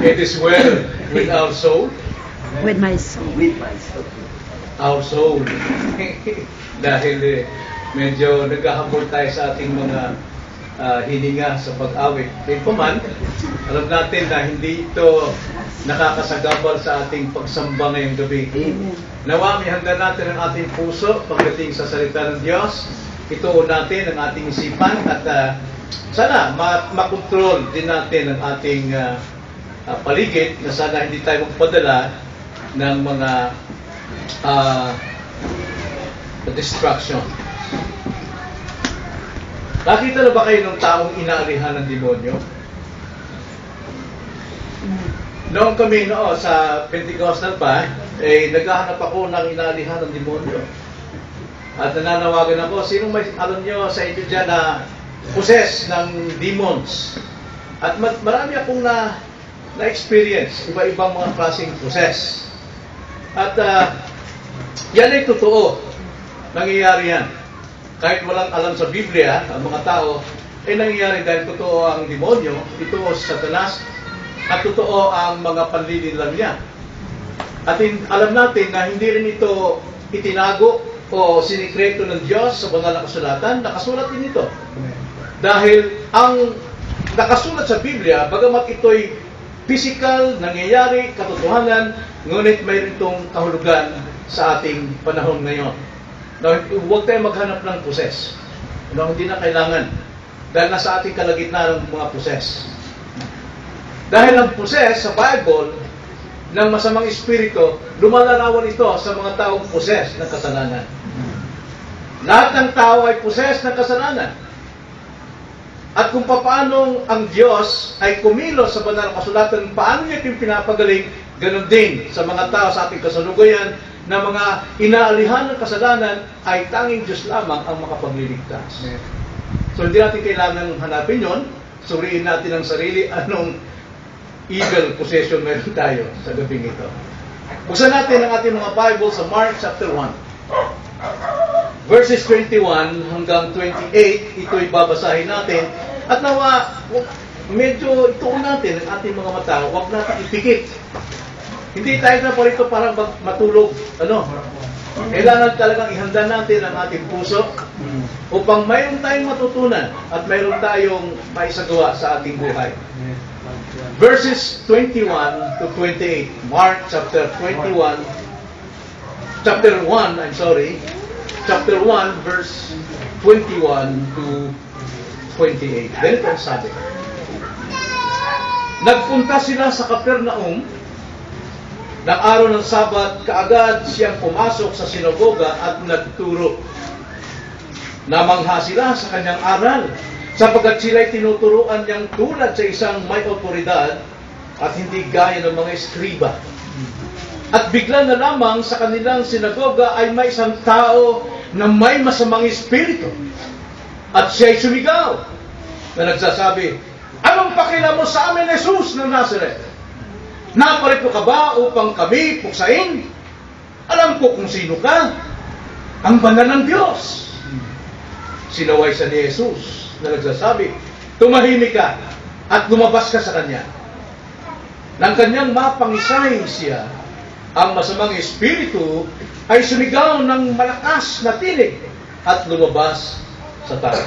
It is well with our soul. With my soul. With my soul. Our soul. Dahil medyo naghahabol tayo sa ating mga hininga sa pag-awit. Kaya paman, alam natin na hindi ito nakakasagabal sa ating pagsamba ngayong gabi. Nawa, handa natin ang ating puso pagdating sa salita ng Diyos. Ituon natin ang ating isipan at sana makontrol din natin ang ating paligid na sana hindi tayo magpadala ng mga distraction. Nakita na ba kayo ng taong inaalihan ng demonyo? Noong kami sa Pentecostal pa, naghahanap ako ng inaalihan ng demonyo. At nananawagan ako, sino may alam nyo sa inyo dyan na possessed ng demons? At marami akong na-experience, iba-ibang mga klaseng possess. At yan ay totoo. Nangyayari yan. Kahit walang alam sa Biblia, ang mga tao, nangyayari dahil totoo ang demonyo, ito sa Satanas, at totoo ang mga panlililang niya. At alam natin na hindi rin ito itinago o sinikreto ng Diyos sa banal na kasulatan, nakasulat din ito. Dahil ang nakasulat sa Biblia, bagamat ito'y physical, nangyayari, katotohanan, ngunit mayroon itong kahulugan sa ating panahon ngayon. Now, huwag tayong maghanap ng possess. Hindi na kailangan. Dahil nasa ating kalagitnaan ng mga possess. Dahil ang possess sa Bible ng masamang espiritu, lumalarawan ito sa mga taong possess ng kasalanan. Lahat ng tao ay possess ng kasalanan. At kung paano ang Diyos ay kumilos sa banal na kasulatan, paano niya yung pinapagaling, ganun din sa mga tao sa ating kasalukuyan na mga inaalihan ng kasalanan ay tanging Diyos lamang ang makapagliligtas. So hindi natin kailangan hanapin yon. Suriin natin ang sarili anong evil possession meron tayo sa gabing ito. Buksan natin ang ating mga Bible sa Mark chapter 1. Verses 21 hanggang 28, ito'y babasahin natin. At nawa, medyo ituon natin ang ating mga mata, huwag natin ipikit. Hindi tayo na po rito para matulog. Kailangan talagang ihanda natin ang ating puso upang mayroon tayong matutunan at mayroon tayong maisagawa sa ating buhay. Verses 21 to 28. Mark chapter 1, chapter 1, verse 21 to 28. Ganito ang sabi. Nagpunta sila sa Capernaum. Nang araw ng Sabat, kaagad siyang pumasok sa sinagoga at nagturo. Namangha sila sa kanyang aral, sapagkat sila'y tinuturuan niyang tulad sa isang may otoridad at hindi gaya ng mga eskriba. At bigla na lamang sa kanilang sinagoga ay may isang tao na may masamang espiritu. At siya'y sumigaw na nagsasabi, "Anong pakialam mo sa amin, Jesus ng Nazareth? Naparito ka ba upang kami puksain? Alam ko kung sino ka, ang banal ng Diyos." Sinaway sa ni Jesus na nagsasabi, "Tumahimik ka at lumabas ka sa kanya." Nang kanyang mapangisay siya, ang masamang espiritu ay sumigaw ng malakas na tinig at lumabas sa tao.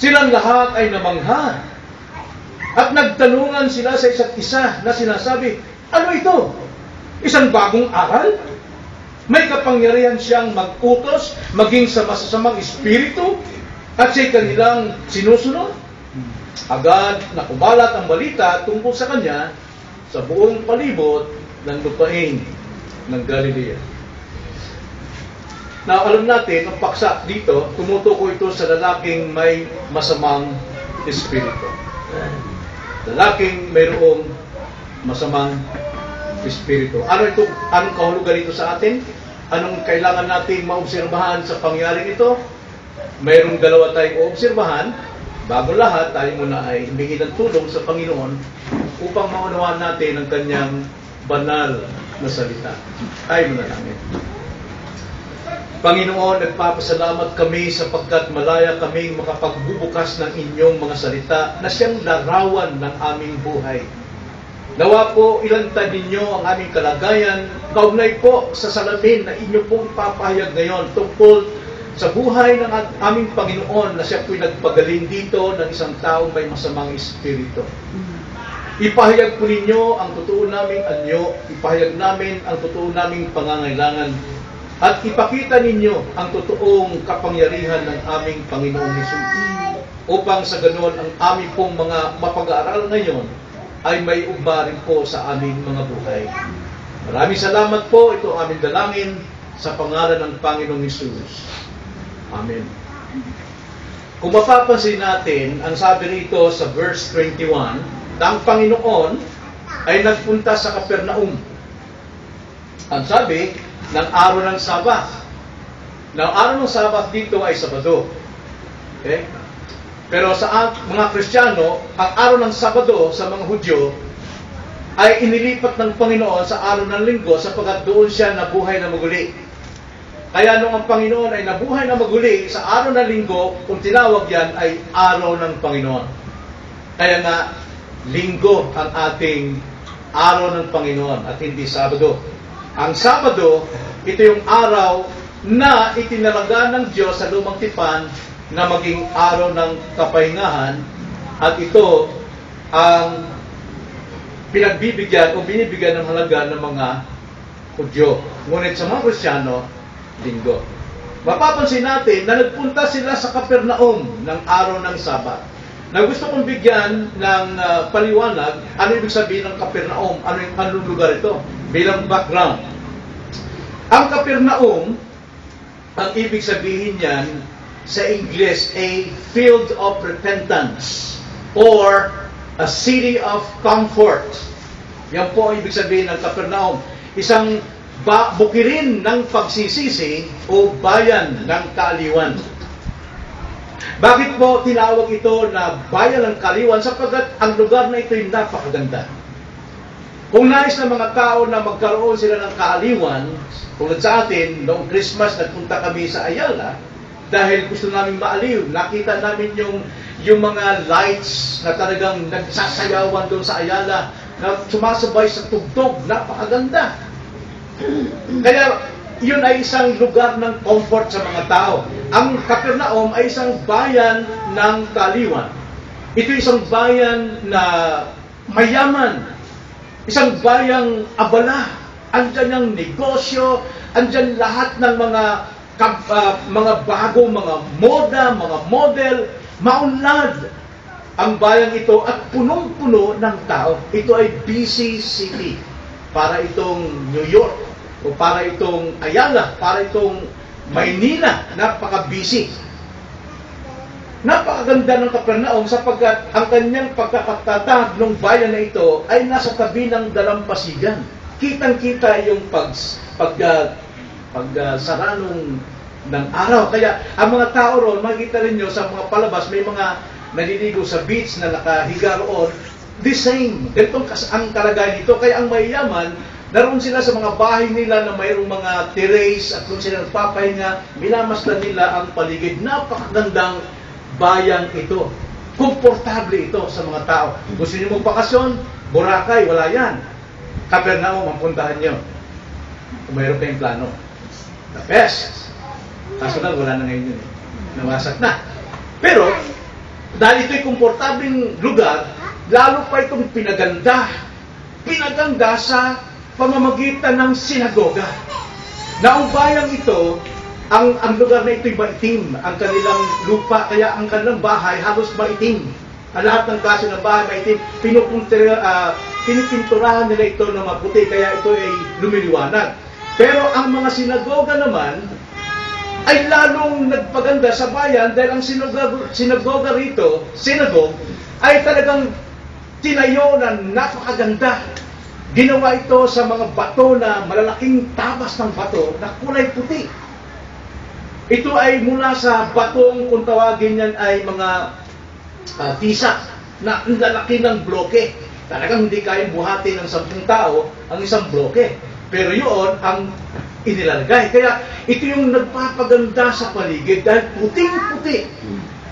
Silang lahat ay namangha at nagtanungan sila sa isa't isa na sinasabi, "Ano ito? Isang bagong aral? May kapangyarihan siyang mag-utos maging sa masasamang espiritu at siya'y kanilang sinusunod?" Agad na kumalat ang balita tungkol sa kanya sa buong palibot ng lupain ng Galilea. Now, alam natin, ang paksa dito, tumutukoy ito sa lalaking may masamang espiritu. Lalaking mayroong masamang espiritu. Ano ito? Anong kahulugan ito sa atin? Anong kailangan nating maobserbahan sa pangyaring ito? Mayroong dalawa tayong obserbahan. Bago lahat, tayo muna ay humingi ng tulong sa Panginoon upang maunawaan natin ang kanyang banal na salita. Tayo muna namin. Panginoon, nagpapasalamat kami sapagkat malaya kaming makapagbubukas ng inyong mga salita na siyang larawan ng aming buhay. Nawa po ilantad ninyo ang aming kalagayan, kaugnay po sa salamin na inyo pong papahayag ngayon tungkol sa buhay ng aming Panginoon na siya po'y nagpagaling dito ng isang taong may masamang espiritu. Ipahayag po ninyo ang totoo naming anyo, ipahayag namin ang totoo naming pangangailangan, at ipakita ninyo ang totoong kapangyarihan ng aming Panginoong Hesus. Upang sa ganoon ang aming pong mga mapag-aaral ngayon ay may ugma rin po sa aming mga buhay. Maraming salamat po. Ito ang aming dalangin sa pangalan ng Panginoong Hesus. Amen. Kung mapapansin natin, ang sabi rito sa verse 21, na ang Panginoon ay nagpunta sa Capernaum. Ang sabi, ng araw ng Sabat. Ang araw ng Sabat dito ay Sabado. Okay? Pero sa mga Kristiyano, ang araw ng Sabado sa mga Hudyo ay inilipat ng Panginoon sa araw ng Linggo sapagkat doon siya nabuhay na maguli. Kaya nung ang Panginoon ay nabuhay na maguli sa araw ng Linggo, kung tinawag yan ay araw ng Panginoon. Kaya nga, Linggo ang ating araw ng Panginoon at hindi Sabado. Ang Sabado, ito yung araw na itinalaga ng Diyos sa lumang tipan na maging araw ng kapahingahan, at ito ang pinagbibigyan o binibigyan ng halaga ng mga Hudyo. Ngunit sa mga Kristiyano, Linggo. Mapapansin natin na nagpunta sila sa Capernaum ng araw ng Sabat. Na gusto kong bigyan ng paliwanag, ano ibig sabihin ng Capernaum? Anong lugar ito? Bilang background. Ang Capernaum, ang ibig sabihin niyan sa English, a field of repentance or a city of comfort. Yan po ang ibig sabihin ng Capernaum. Isang bukirin ng pagsisisi o bayan ng kaaliwan. Bakit po tinawag ito na bayan ng kaaliwan? Sapagkat ang lugar na ito ay napakaganda. Kung nais ng mga tao na magkaroon sila ng kaaliwan, tulad sa atin, noong Christmas nagpunta kami sa Ayala, dahil gusto namin maaliw, nakita namin yung mga lights na talagang nagsasayawan doon sa Ayala, na sumasabay sa tugtog, napakaganda. Kaya yun ay isang lugar ng comfort sa mga tao. Ang Capernaum ay isang bayan ng kaaliwan. Ito isang bayan na mayaman, isang bayang abala. Andyan ang negosyo, andyan lahat ng mga bago, mga moda, mga model, maunlad ang bayang ito at punong-puno ng tao. Ito ay busy city. Para itong New York, o para itong Ayala, para itong Maynila, napaka-busy. Napakaganda ng Capernaum sapagkat ang kanyang pagkakatatag ng bayan na ito ay nasa tabi ng dalampasigan. Kitang-kita yung pagsara ng araw. Kaya ang mga tao roon, makikita rin nyo sa mga palabas, may mga naliligo sa beach na nakahiga roon. The same. Ganitong ang kalagayan dito. Kaya ang mayayaman, naroon sila sa mga bahay nila na mayroong mga terrace at kung sila nagpapahinga, minamasdan nila ang paligid. Napakagandang bayan ito. Komportable ito sa mga tao. Gusto niyo magpakasyon? Boracay, wala yan. Capernaum, ang puntahan nyo. Kung mayroon kayong plano. The best. Kaso lang, wala na ngayon yun. Nawasak na. Pero, dahil ito'y komportableng lugar, lalo pa itong pinaganda sa pamamagitan ng sinagoga. Na ang bayang ito, ang lugar na ito'y maitim, ang kanilang lupa, kaya ang kanilang bahay halos maitim. Ang lahat ng klase ng bahay maitim, pinipinturahan nila ito ng maputi, kaya ito ay lumiliwanag. Pero ang mga sinagoga naman, ay lalong nagpaganda sa bayan dahil ang sinagoga rito, ay talagang tinayo na napakaganda. Ginawa ito sa mga bato na malalaking tabas ng bato na kulay puti. Ito ay mula sa batong, kung tawagin yan ay mga tisa na ang lalaki ng bloke. Talagang hindi kayang buhati ng 10 tao ang isang bloke. Pero yun, ang inilalagay. Kaya ito yung nagpapaganda sa paligid dahil puting-puti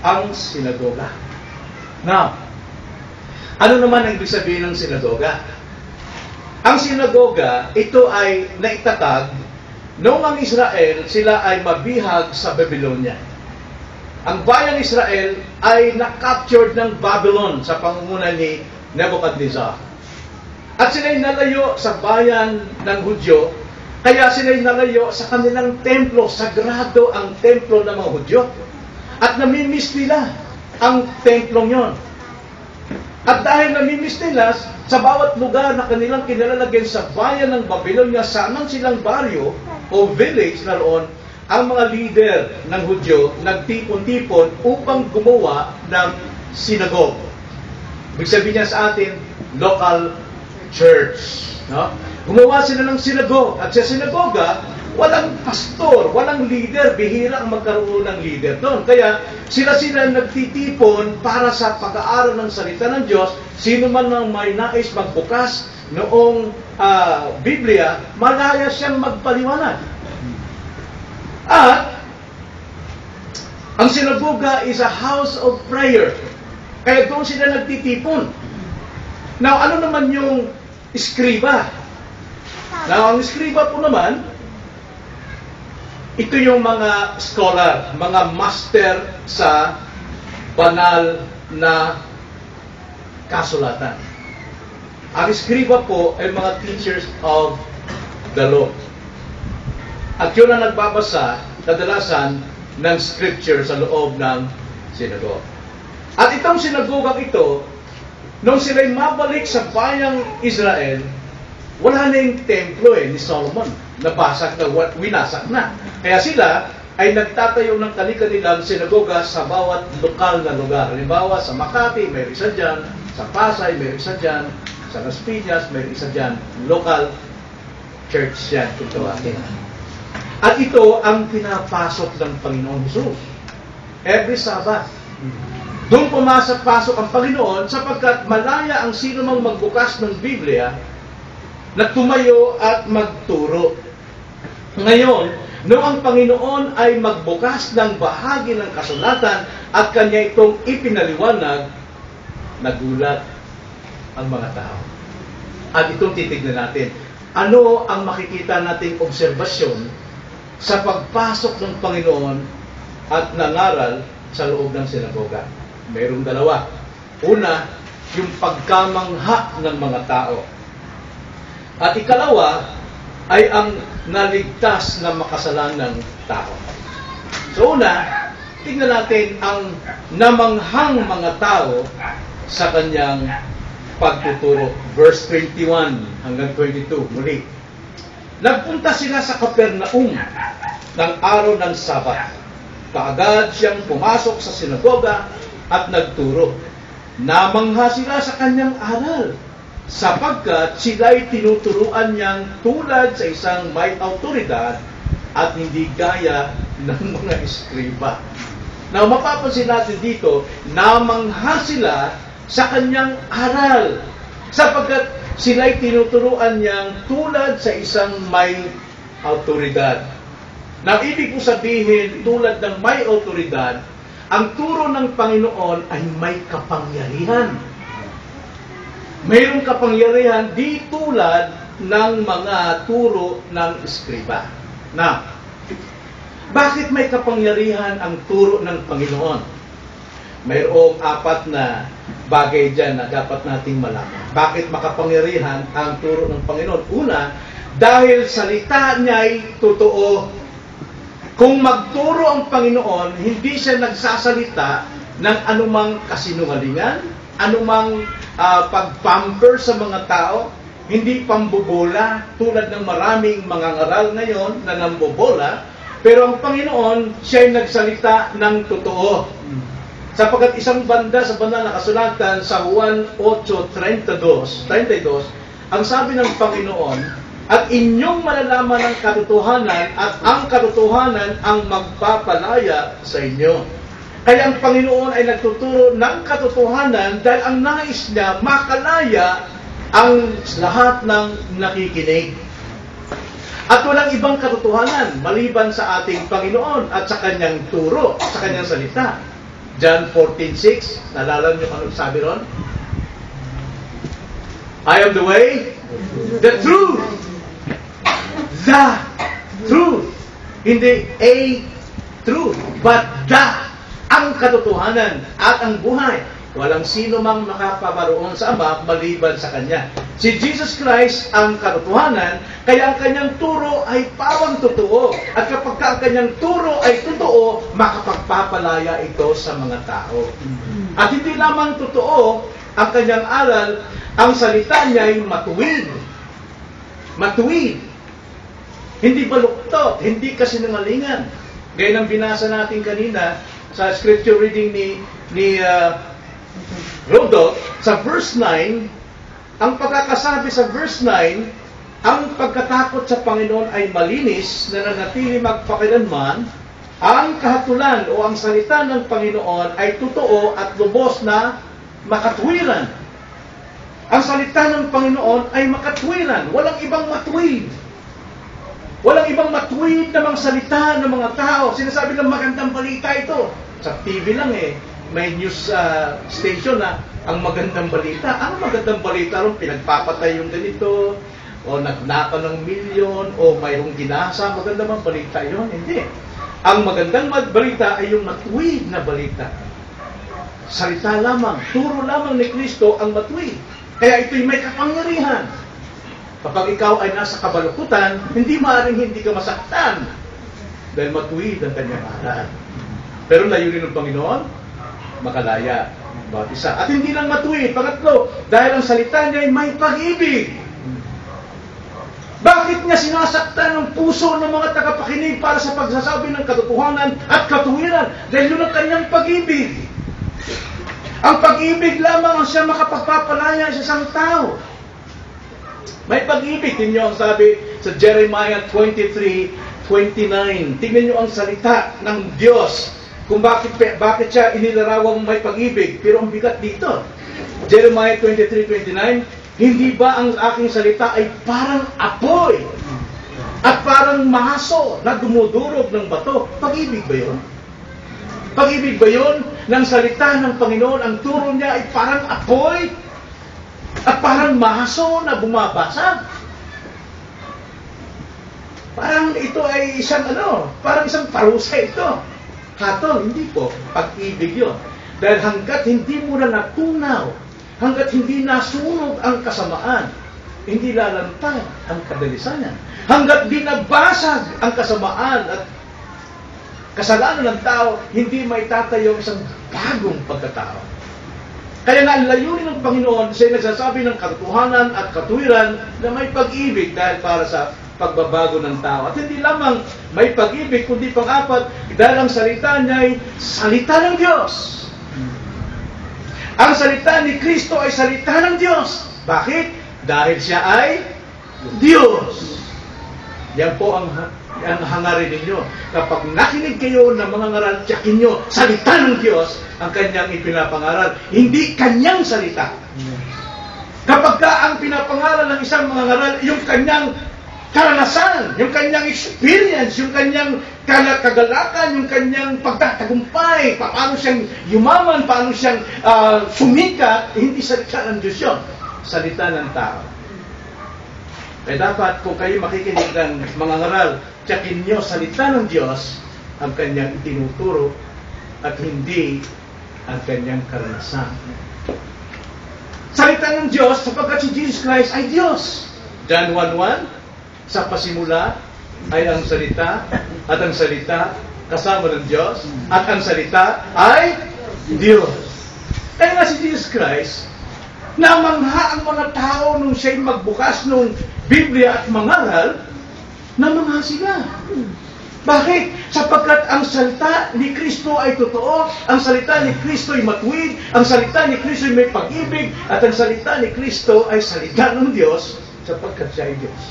ang sinagoga. Now, ano naman ang ibig sabihin ng sinagoga? Ang sinagoga, ito ay naitatag noong ang Israel, sila ay mabihag sa Babylonia. Ang bayang Israel ay na-captured ng Babylon sa pangunguna ni Nebuchadnezzar. At sila'y nalayo sa bayan ng Hudyo, kaya sila'y nalayo sa kanilang templo, sagrado ang templo ng mga Hudyo. At namimiss nila ang templong yon. At dahil namimiss nila, sa bawat lugar na kanilang kinalalagyan sa bayan ng Babylonia, saan silang baryo o village na roon, ang mga leader ng Hudyo nagtipon-tipon upang gumawa ng synagogue. Ibig sabihin niya sa atin, local church. No? Gumawa sila ng sinagoga. At sa sinagoga, walang pastor, walang leader. Bihira ang magkaroon ng leader doon. Kaya sila nagtitipon para sa pag-aaral ng salita ng Diyos. Sino man ang may nais magbukas noong Biblia, malaya siyang magpaliwanag. At ang sinagoga is a house of prayer. Kaya doon sila nagtitipon. Now, ano naman yung iskriba? Now, ang iskriba po naman, ito yung mga scholar, mga master sa banal na kasulatan. Ang iskriba po ay mga teachers of the law. At yun ang nagbabasa, kadalasan, ng scripture sa loob ng sinagoga. At itong sinagogang ito, nung sila'y mabalik sa bayang Israel, wala na yung templo ni Solomon. Nabasak na, winasak na. Kaya sila ay nagtatayo ng kanilang sinagoga sa bawat lokal na lugar. Halimbawa, sa Makati, may isa dyan. Sa Pasay, may isa dyan. Sa Las Piñas, may isa dyan. Local church yan, kung tawagin. At ito ang pinapasok ng Panginoon Jesus. Every Sabbath. Doon pumasok-pasok ang Panginoon sapagkat malaya ang sino mang magbukas ng Biblia na tumayo at magturo. Ngayon, noong ang Panginoon ay magbukas ng bahagi ng kasulatan at Kanya itong ipinaliwanag, nagulat ang mga tao. At itong titignan natin. Ano ang makikita nating obserbasyon sa pagpasok ng Panginoon at nangaral sa loob ng sinagoga? Mayroong dalawa. Una, yung pagkamangha ng mga tao. At ikalawa, ay ang naligtas na makasalanang tao. So una, tingnan natin ang namanghang mga tao sa kanyang pagtuturo. Verse 21 hanggang 22, muli. Nagpunta sila sa Capernaum ng araw ng Sabat. Kaagad siyang pumasok sa sinagoga at nagturo. Namangha sila sa kanyang aral, sapagkat sila'y tinuturuan niyang tulad sa isang may autoridad at hindi gaya ng mga eskriba. Now, mapapansin natin dito, namangha sila sa kanyang aral, sapagkat sila'y tinuturuan niyang tulad sa isang may autoridad. Now, ibig po sabihin, tulad ng may autoridad, ang turo ng Panginoon ay may kapangyarihan. Mayroong kapangyarihan di tulad ng mga turo ng eskriba. Now, bakit may kapangyarihan ang turo ng Panginoon? Mayroong apat na bagay dyan na dapat nating malaman. Bakit makapangyarihan ang turo ng Panginoon? Una, dahil salita niya'y totoo. Kung magturo ang Panginoon, hindi siya nagsasalita ng anumang kasinungalingan, anumang pagpamper sa mga tao, hindi pambobola tulad ng maraming mga ngaral ngayon na nambobola, pero ang Panginoon, siya'y nagsalita ng totoo. Sapagkat isang banda sa banal na kasulatan sa Juan 8:32, ang sabi ng Panginoon, at inyong malalaman ang katotohanan at ang katotohanan ang magpapalaya sa inyo. Kaya ang Panginoon ay nagtuturo ng katotohanan dahil ang nais niya makalaya ang lahat ng nakikinig. At walang ibang katotohanan maliban sa ating Panginoon at sa kanyang turo, sa kanyang salita. John 14:6, naalala niyo kung ano sabi ron? I am the way, the truth, the truth. Hindi a truth, but the, ang katotohanan at ang buhay. Walang sino mang makaparoon sa Ama maliban sa Kanya. Si Jesus Christ ang katotohanan, kaya ang Kanyang turo ay parang totoo. At kapag ang Kanyang turo ay totoo, makapagpapalaya ito sa mga tao. At hindi lamang totoo ang Kanyang aral, ang salita niya ay matuwid. Matuwid. Hindi baluktot, hindi kasinungalingan. Gaya ng binasa natin kanina sa scripture reading ni Rodolph, sa verse 9, ang pagkakasabi sa verse 9, ang pagkatakot sa Panginoon ay malinis, na nanatili magpakilanman, ang kahatulan o ang salita ng Panginoon ay totoo at lubos na makatwiran. Ang salita ng Panginoon ay makatwiran, walang ibang matuwid. Walang ibang matuwid na mga salita ng mga tao. Sinasabi ng magandang balita ito. Sa TV lang may news station na ang magandang balita. Ang magandang balita ron, pinagpapatay yung ganito, o nagnaka ng milyon, o mayroong ginasa. Magandang balita yun? Hindi. Ang magandang balita ay yung matuwid na balita. Salita lamang, turo lamang ni Kristo ang matuwid. Kaya ito'y may kapangyarihan. Kapag ikaw ay nasa kabalukutan, hindi maaaring hindi ka masaktan. Dahil matuwid ang kanyang aral. Pero layunin ng Panginoon, makalaya. Bawat isa. At hindi lang matuwid. Pangatlo, dahil ang salita niya ay may pag-ibig. Bakit niya sinasaktan ang puso ng mga tagapakinig para sa pagsasabi ng katotohanan at katuwiran? Dahil yun ang kanyang pag-ibig. Ang pag-ibig lamang ang siya makapagpapalaya sa isang tao. May pag-ibig. Tingnan niyo ang sabi sa Jeremiah 23:29. Tingnan niyo ang salita ng Diyos. Kung bakit siya inilarawang may pag-ibig. Pero ang bigat dito. Jeremiah 23:29, hindi ba ang aking salita ay parang apoy at parang maso na dumudurog ng bato? Pag-ibig ba yun? Pag-ibig ba yun? Ng salita ng Panginoon, ang turo niya ay parang apoy at parang maso na bumabasag. Parang ito ay isang parang isang parusa ito. Hatol, hindi po. Pag-ibig yun. Dahil hanggat hindi mo na natunaw, hanggat hindi nasunog ang kasamaan, hindi lalantad ang kadalisanan. Hanggat di nabasag ang kasamaan at kasalanan ng tao, hindi maitatayo isang bagong pagkatao. Kaya nga ang layunin ng Panginoon, siya nagsasabi ng katotohanan at katuwiran na may pag-ibig dahil para sa pagbabago ng tao. At hindi lamang may pag-ibig, kundi pang-apat, dahil ang salita niya ay salita ng Diyos. Ang salita ni Kristo ay salita ng Diyos. Bakit? Dahil siya ay Diyos. Yan po ang hangarin ninyo. Kapag nakinig kayo ng mga ngaral, tiyakin nyo, salita ng Diyos ang kanyang ipinapangaral. Hindi kanyang salita. Kapag ang pinapangaral ng isang mga ngaral, yung kanyang karanasan, yung kanyang experience, yung kanyang kagalakan, yung kanyang pagtatagumpay, paano siyang yumaman, paano siyang sumikat, hindi salita ng Diyos yun. Salita ng tao. Kaya dapat kung kayo makikinig ng mga ngaral, tiyakin nyo salita ng Diyos ang kanyang itinuturo at hindi ang kanyang karanasan. Salita ng Diyos sapagkat si Jesus Christ ay Diyos. John 1:1, sa pasimula ay ang salita at ang salita kasama ng Diyos at ang salita ay Diyos. Kaya nga si Jesus Christ, namangha ang mga tao nung siya'y magbukas nung Biblia at mangaral, namangha sila. Bakit? Sapagkat ang salita ni Kristo ay totoo, ang salita ni Kristo ay matuwid, ang salita ni Kristo ay may pag-ibig, at ang salita ni Kristo ay salita ng Diyos sapagkat siya ay Diyos.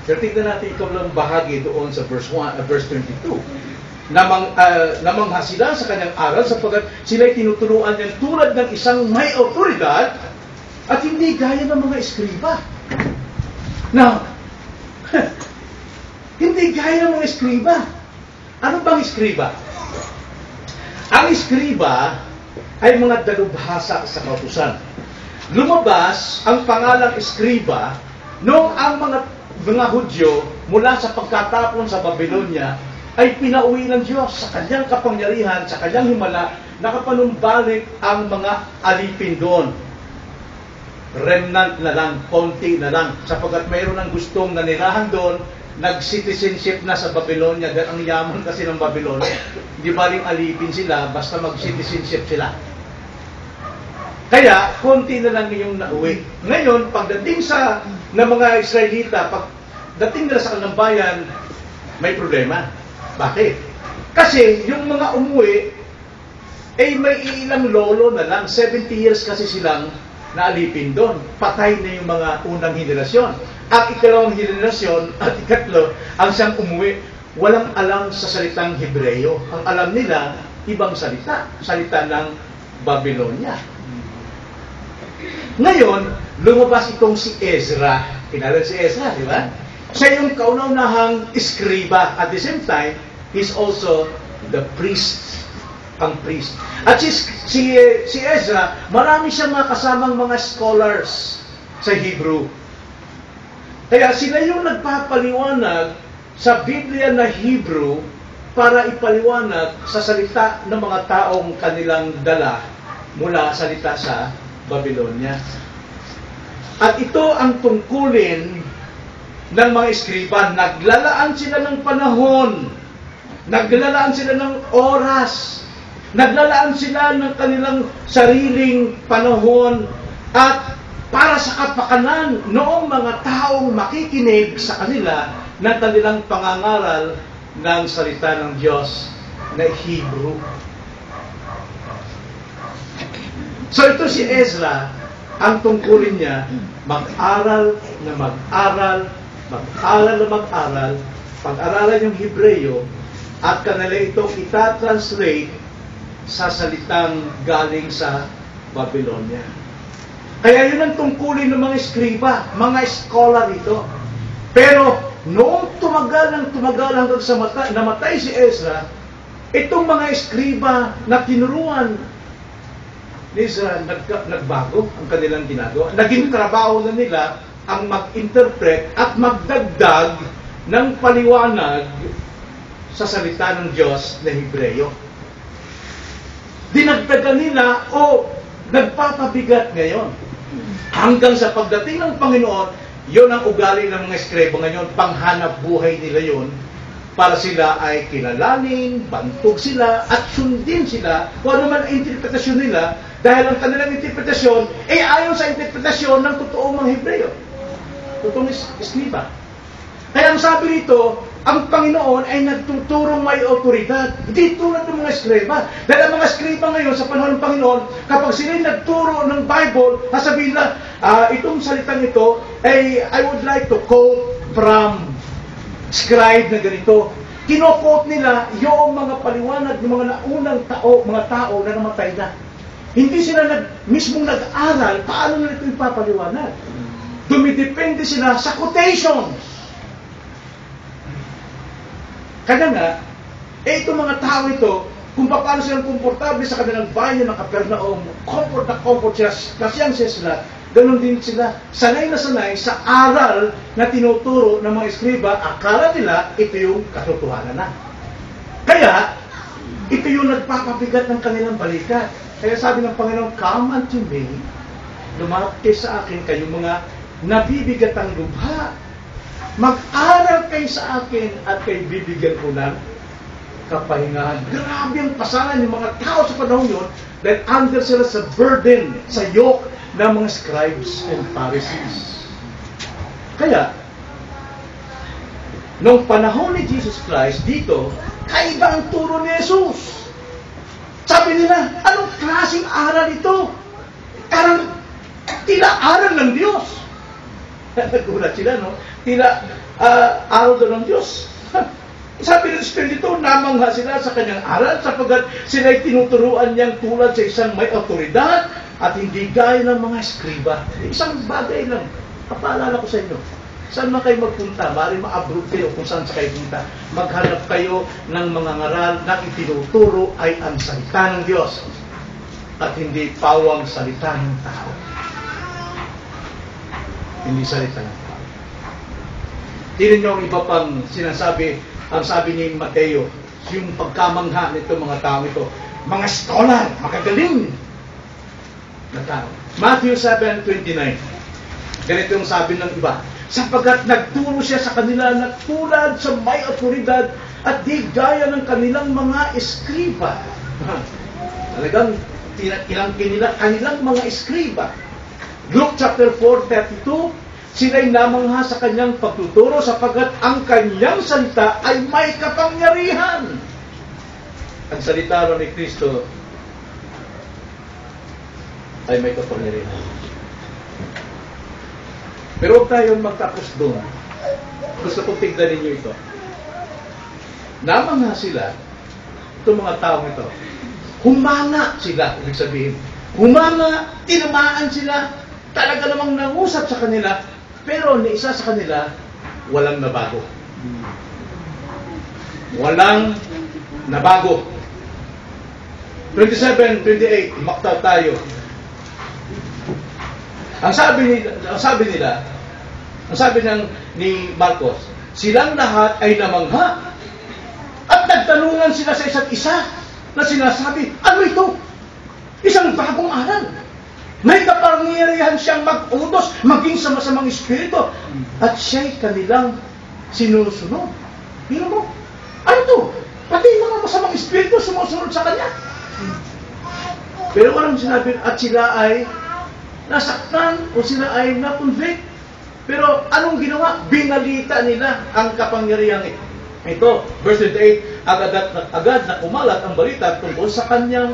Pero tignan natin ikaw lang bahagi doon sa verse 22. Namangha sila sa kanyang aral sapagkat sila'y tinuturuan niyang tulad ng isang may autoridad at hindi gaya ng mga eskriba. Now, hindi gaya ng mga eskriba. Ano bang eskriba? Ang eskriba ay mga dalubhasa sa kautusan. Lumabas ang pangalang eskriba noong ang mga Hudyo mula sa pagkatapon sa Babylonia ay pinauwi ng Diyos sa kanyang kapangyarihan, sa kanyang himala, nakapanumbalik ang mga alipin doon. Remnant na lang, konti na lang, sapagkat mayroon ng gustong nanirahan doon, nag-citizenship na sa Babylonia, dahil ang yaman kasi ng Babylonia. Di baling alipin sila, basta mag-citizenship sila. Kaya, konti na lang yung nauwi. Ngayon, pagdating ng mga Israelita, pagdating nila sa kanilang bayan, may problema. Bakit? Kasi yung mga umuwi, may ilang lolo na lang, 70 years kasi silang naalipin doon. Patay na yung mga unang henerasyon. Ang ikalawang henerasyon at ikatlo, ang siyang umuwi, walang alam sa salitang Hebreyo. Ang alam nila, ibang salita ng Babylonia. Ngayon, lumabas itong si Ezra. Kilala si Ezra, di ba? Siya yung kauna-unahang eskriba. At the same time, he's also the priest. Ang priest. At si Ezra, marami siyang mga kasamang mga scholars sa Hebrew. Kaya sila yung nagpapaliwanag sa Biblia na Hebrew para ipaliwanag sa salita ng mga taong kanilang dala mula salita sa Babylonia. At ito ang tungkulin ng mga eskriba. Naglalaan sila ng panahon, naglalaan sila ng oras, naglalaan sila ng kanilang sariling panahon at para sa kapakanan noong mga taong makikinig sa kanila ng kanilang pangangaral ng salita ng Diyos na Hebrew. So ito si Ezra, ang tungkulin niya, mag-aral na mag-aral, mag-aral na mag-aral, pag-aralan yung Hebreyo, at kanila itong itatranslate sa salitang galing sa Babylonia. Kaya yun ang tungkulin ng mga eskriba, mga scholar ito. Pero noong tumagal hanggang sa namatay si Ezra, itong mga eskriba na tinuruan ni Ezra, nagbago ang kanilang ginagawa. Naging trabaho na nila ang mag-interpret at magdagdag ng paliwanag sa salita ng Diyos na Hebreyo. Dinagdagan nila o nagpapabigat ngayon. Hanggang sa pagdating ng Panginoon, yon ang ugali ng mga eskriba ngayon, panghanap buhay nila yon, para sila ay kilalanin, bantog sila, at sundin sila kung ano man ang interpretasyon nila, dahil ang kanilang interpretasyon ay ayon sa interpretasyon ng totoong mga Hebreyo. Totoong eskriba. Kaya ang sabi rito, ang Panginoon ay nagtuturong may otoridad. Hindi tulad ng mga eskriba. Dahil ang mga eskriba ngayon sa panahon ng Panginoon, kapag sila'y nagturo ng Bible, sasabihin na, itong salitang ito, ay I would like to quote from scribe na ganito. Kino-quote nila yung mga paliwanag ng mga naunang mga tao na namatay na. Hindi sila mismong nag-aral paano nila ito ipapaliwanag. Dumidepende sila sa quotations. Kaya nga, itong mga tao ito, kung paano silang komportable sa kanilang bayan ng Capernaum, comfort na comfort sila, kasiyang sila, ganun din sila, sanay na sanay sa aral na tinuturo ng mga eskriba, akala nila ito yung katotohanan na. Kaya, ito yung nagpapabigat ng kanilang balikat. Kaya sabi ng Panginoon, come unto me, lumapit sa akin kayong mga nabibigatang lubha. Mag-aral kayo sa akin at kayo bibigyan ko ng kapahingahan. Grabe ang pasalan ng mga tao sa panahon yun dahil under sila sa burden, sa yoke ng mga scribes and Pharisees. Kaya, nung panahon ni Jesus Christ, dito, kaiba ang turo ni Jesus. Sabi nila, anong klaseng aral ito? Parang tila aral ng Diyos. Nagulat sila, no? Tila aral doon ng Diyos. Sabi ng Espiritu, namangha sila sa kanyang aral sapagkat sila'y tinuturuan niyang tulad sa isang may otoridad at hindi gaya ng mga eskriba. Isang bagay lang, papaalala ko sa inyo. Saan man kayo magpunta? Maaaring ma-abroad kayo kung saan sa kayo punta. Maghanap kayo ng mga ngaral na itinuturo ay ang salita ng Diyos at hindi pawang salita ng tao. Hindi salita ng tao. Tingnan niyo ang iba pang sinasabi, ang sabi ni Mateo, yung pagkamangha nito mga tao ito, mga scholar, makagaling na tao. Matthew 7:29. Ganito yung sabi ng iba, sapagkat nagturo siya sa kanila na tulad sa may otoridad at di gaya ng kanilang mga eskriba. Talagang tinangkin nila kanilang mga eskriba. Luke chapter 4:32, sila'y namangha sa kanyang pagtuturo sapagkat ang kanyang salita ay may kapangyarihan. Ang salita ni Kristo ay may kapangyarihan. Pero huwag tayong magtapos doon. Gusto kong tignan ninyo ito. Namangha sila, itong mga taong ito. Humanga sila, ibig sabihin. Humanga, tinamaan sila, talaga namang nangusap sa kanila, pero ni isa sa kanila, walang nabago. Walang nabago. 27-28, maktaw tayo. Ang sabi ni Marcos, silang lahat ay namangha at nagtanungan sila sa isa't isa na sinasabi, ano ito? Isang bagong aral. May kapangyarihan siyang mag-utos maging sa masamang espiritu at siya'y kanilang sinusunod. Hino mo, ano ito? Pati mga masamang espiritu sumusunod sa kanya. Pero walang sinabi at sila ay nasaktan o sila ay na-convict. Pero anong ginawa? Binalita nila ang kapangyarihan ito. Verse 28, agad na kumalat ang balita tungkol sa kanya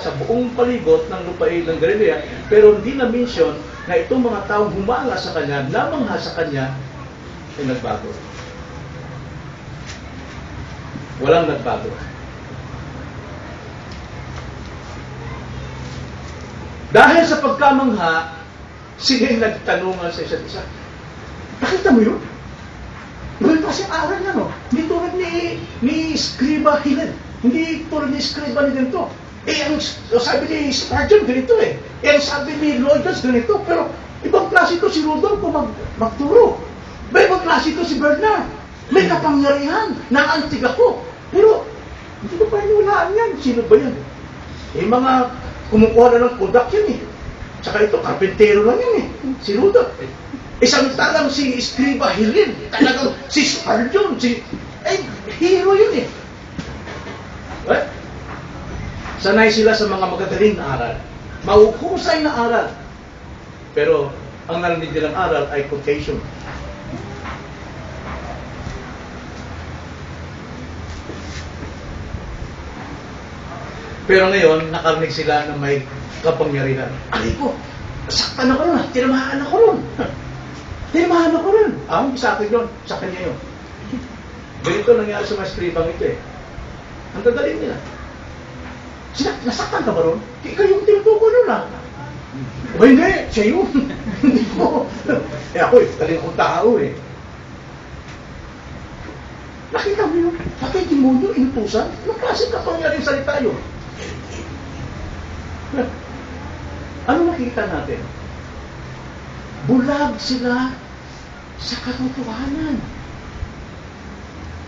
sa buong palibot ng lupain ng Galilea, pero hindi na-mention na itong mga taong humanga sa kanya, namangha sa kanya, ay nagbago. Walang nagbago. Dahil sa pagkamangha, sila'y nagtanungan sa isa't isa. Nakita mo yun? Noon kasi aral na, no? Hindi tulad ni Scriba Hillel. Hindi tulad ni Scriba ni ganito. Ang sabi ni Spurgeon, ganito eh. Ang sabi ni Lloydas, ganito. Pero ibang klase ito si Rodolfo magturo. May ibang klase ito si Bernard. May kapangyarihan na antig ako. Pero hindi ko pa inulaan yan. Sino ba yan? Mga kumukuha na ng product yan eh. Tsaka ito, karpentero lang yan eh. Si Rudolph. Samantalang si Scriba Hillel. Talagang si Spurgeon. Hero yun eh. Right? Sanay sila sa mga magagaling na aral. Mahuhusay na aral. Pero ang narinig nilang aral ay quotation. Pero ngayon, nakarinig sila na may kapangyarihan. Aray ko, saktan ako ron, tinamahan ako ron. Tinamahan ako ron. Sa akin yun, sa kanya yun. Ganito nangyari sa mga eskribang ito eh. Ang gagaling nila. Nasaktan ka ba ron? Ikaw yung tinutukoy nun ah. O hindi, siya yun. Hindi ko. Ako galing akong tao eh. Nakita mo yun? Pati demonyo, inutusan. Anong klase kapangyarihan salita yun? Ano nakita natin? Bulag sila sa katotohanan.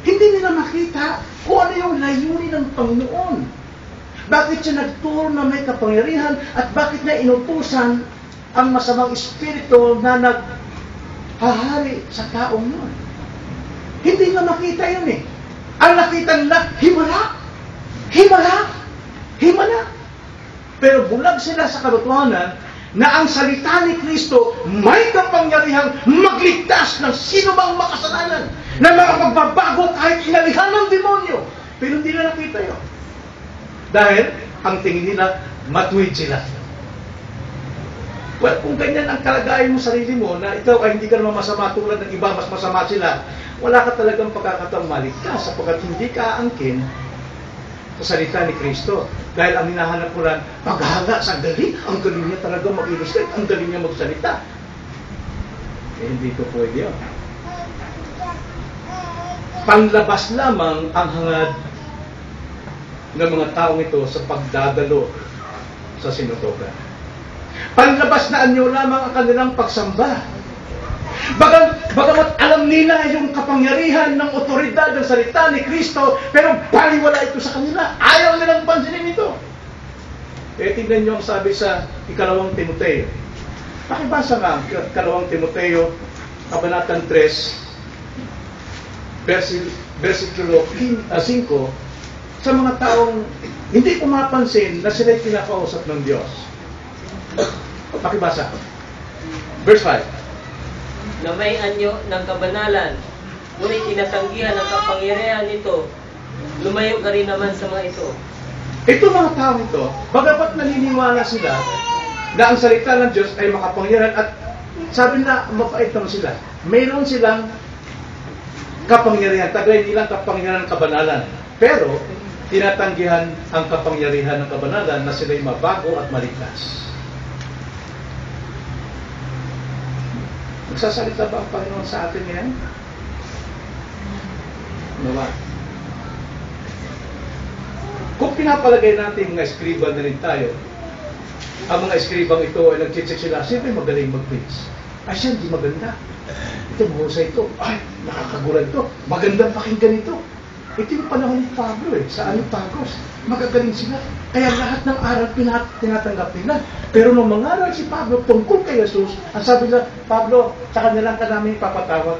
Hindi nila nakita kung ano yung layunin ng Panginoon. Bakit siya nagturo na may kapangyarihan at bakit niya inutusan ang masamang espiritu na naghahari sa taong yun. Hindi nga makita yun eh. Ang nakita nila, himala. Himala. Himala. Pero bulag sila sa katotohanan na ang salita ni Kristo may kapangyarihang magligtas ng sino bang makasalanan na makapagbabago kahit inalihan ng demonyo. Pero hindi na nakita yun. Dahil ang tingin nila, matuwid sila. Well, kung ganyan ang kalagayan mo sarili mo na ikaw ay hindi ka naman masama tulad ng iba, mas masama sila, wala ka talagang pagkakataong maligtas sapagkat hindi ka angkin sa salita ni Kristo. Dahil ang hinahanap mo lang, paghaga sa galing, ang galing niya talaga mag-illustrate, ang galing niya magsalita. hindi ko pwede yun. Panlabas lamang ang hangad ng mga taong ito sa pagdadalo sa sinutukan. Panlabas na anyo lamang ang kanilang pagsamba. Bagamat alam nila yung kapangyarihan ng otoridad ng salita ni Kristo, pero baliwala ito sa kanila. Ayaw nilang pansinin ito. Tingnan nyo ang sabi sa ikalawang Timoteo. Pakibasa nga ang ikalawang Timoteo, Kabanatang 3, versikulo 5, sa mga taong hindi pumapansin na sila'y pinakausap ng Diyos. Pakibasa. Verse 5. Na may anyo ng kabanalan, ngunit tinatanggihan ang kapangyarihan nito, lumayo ka rin naman sa mga ito. Ito mga tao ito, bagamat naniniwala sila na ang salita ng Diyos ay makapangyarihan at sabi na mapait naman sila, mayroon silang kapangyarihan, taglay nilang kapangyarihan ng kabanalan. Pero, tinatanggihan ang kapangyarihan ng kabanalan na sila'y mabago at maligtas. Nagsasalita ba ang Panginoon sa atin ngayon? Ano ba? Kung pinapalagay natin mga eskriba na rin tayo, ang mga eskribang ito ay nag-check sila, siyempre magaling mag-preach. Ay siya, hindi maganda. Ito, mahusay ito. Ay, nakakagulan ito. Magandang pakinggan ito. Ito yung panahon ni Pablo sa Alipagos. Magagaling sila. Kaya lahat ng aral tinatanggap nila. Pero nung mangaral si Pablo tungkol kay Jesus, ang sabi nila, Pablo, sa kanilang ka namin ipapatawad.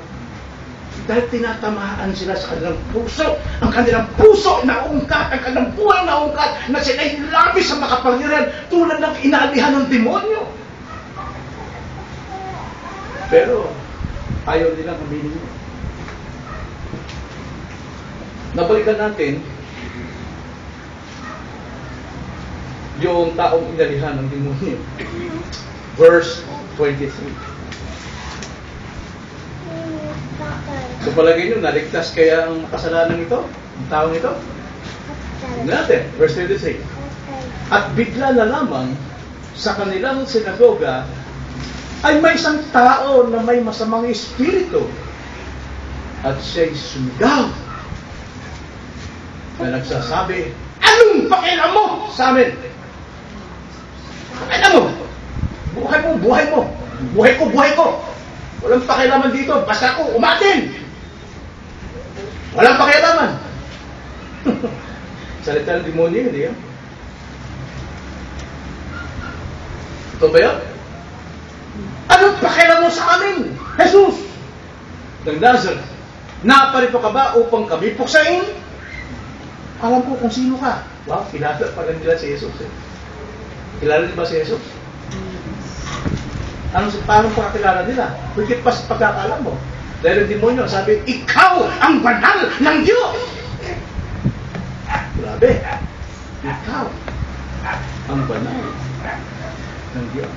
Dahil tinatamaan sila sa kanilang puso. Ang kanilang puso naungkat, ang kanilang buhay naungkat, na sila'y labis sa makapangyarihan tulad ng inaalihan ng demonyo. Pero, ayaw nilang aminin mo. Nabalikan natin yung taong inalihan ng demonyo. Verse 23. So palagay nyo, naligtas kaya ang kasalanan ito? Ang taong ito? Tignan natin, verse 23. At bigla na lamang sa kanilang sinagoga ay may isang tao na may masamang espiritu at siya'y sumigaw na nagsasabi, anong pakialam mo sa amin? Pakialam mo? Buhay mo, buhay mo. Buhay ko, buhay ko. Walang pakialaman dito, basta ako umatin. Walang pakialaman. Salita ng demonyo, hindi yan? Ito ba yan? Anong pakialam mo sa amin? Jesus! Ng Nazareth, naparito ka ba upang kami puksain? Alam ko kung sino ka. Wow, kilala pala nila si Jesus. Kilala niyo ba si Jesus? Paano pakakilala nila? Higit pa sa pagkakaalam mo. Dahil ang demonyo, sabi, ikaw ang banal ng Diyos! Grabe. Ikaw ang banal ng Diyos.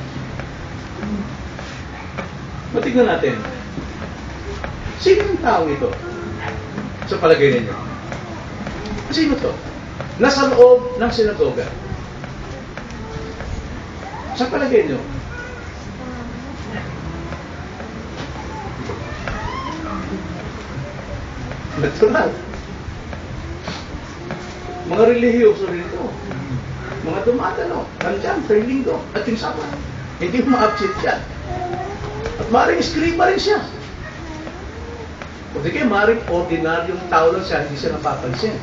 Matignan natin. Sino ang tao ito? Sa palagay ninyo. Sino to? Nasa loob ng sinagoga. Sa palagay nyo. Natural. Mga relihiyoso rin ito. Mga dumadalo. Nandyan, per linggo. At yung sabat. Hindi ma-upset siya. At maaaring eskriba rin siya. O di kaya maaaring ordinaryong tao lang siya, hindi siya napapansin.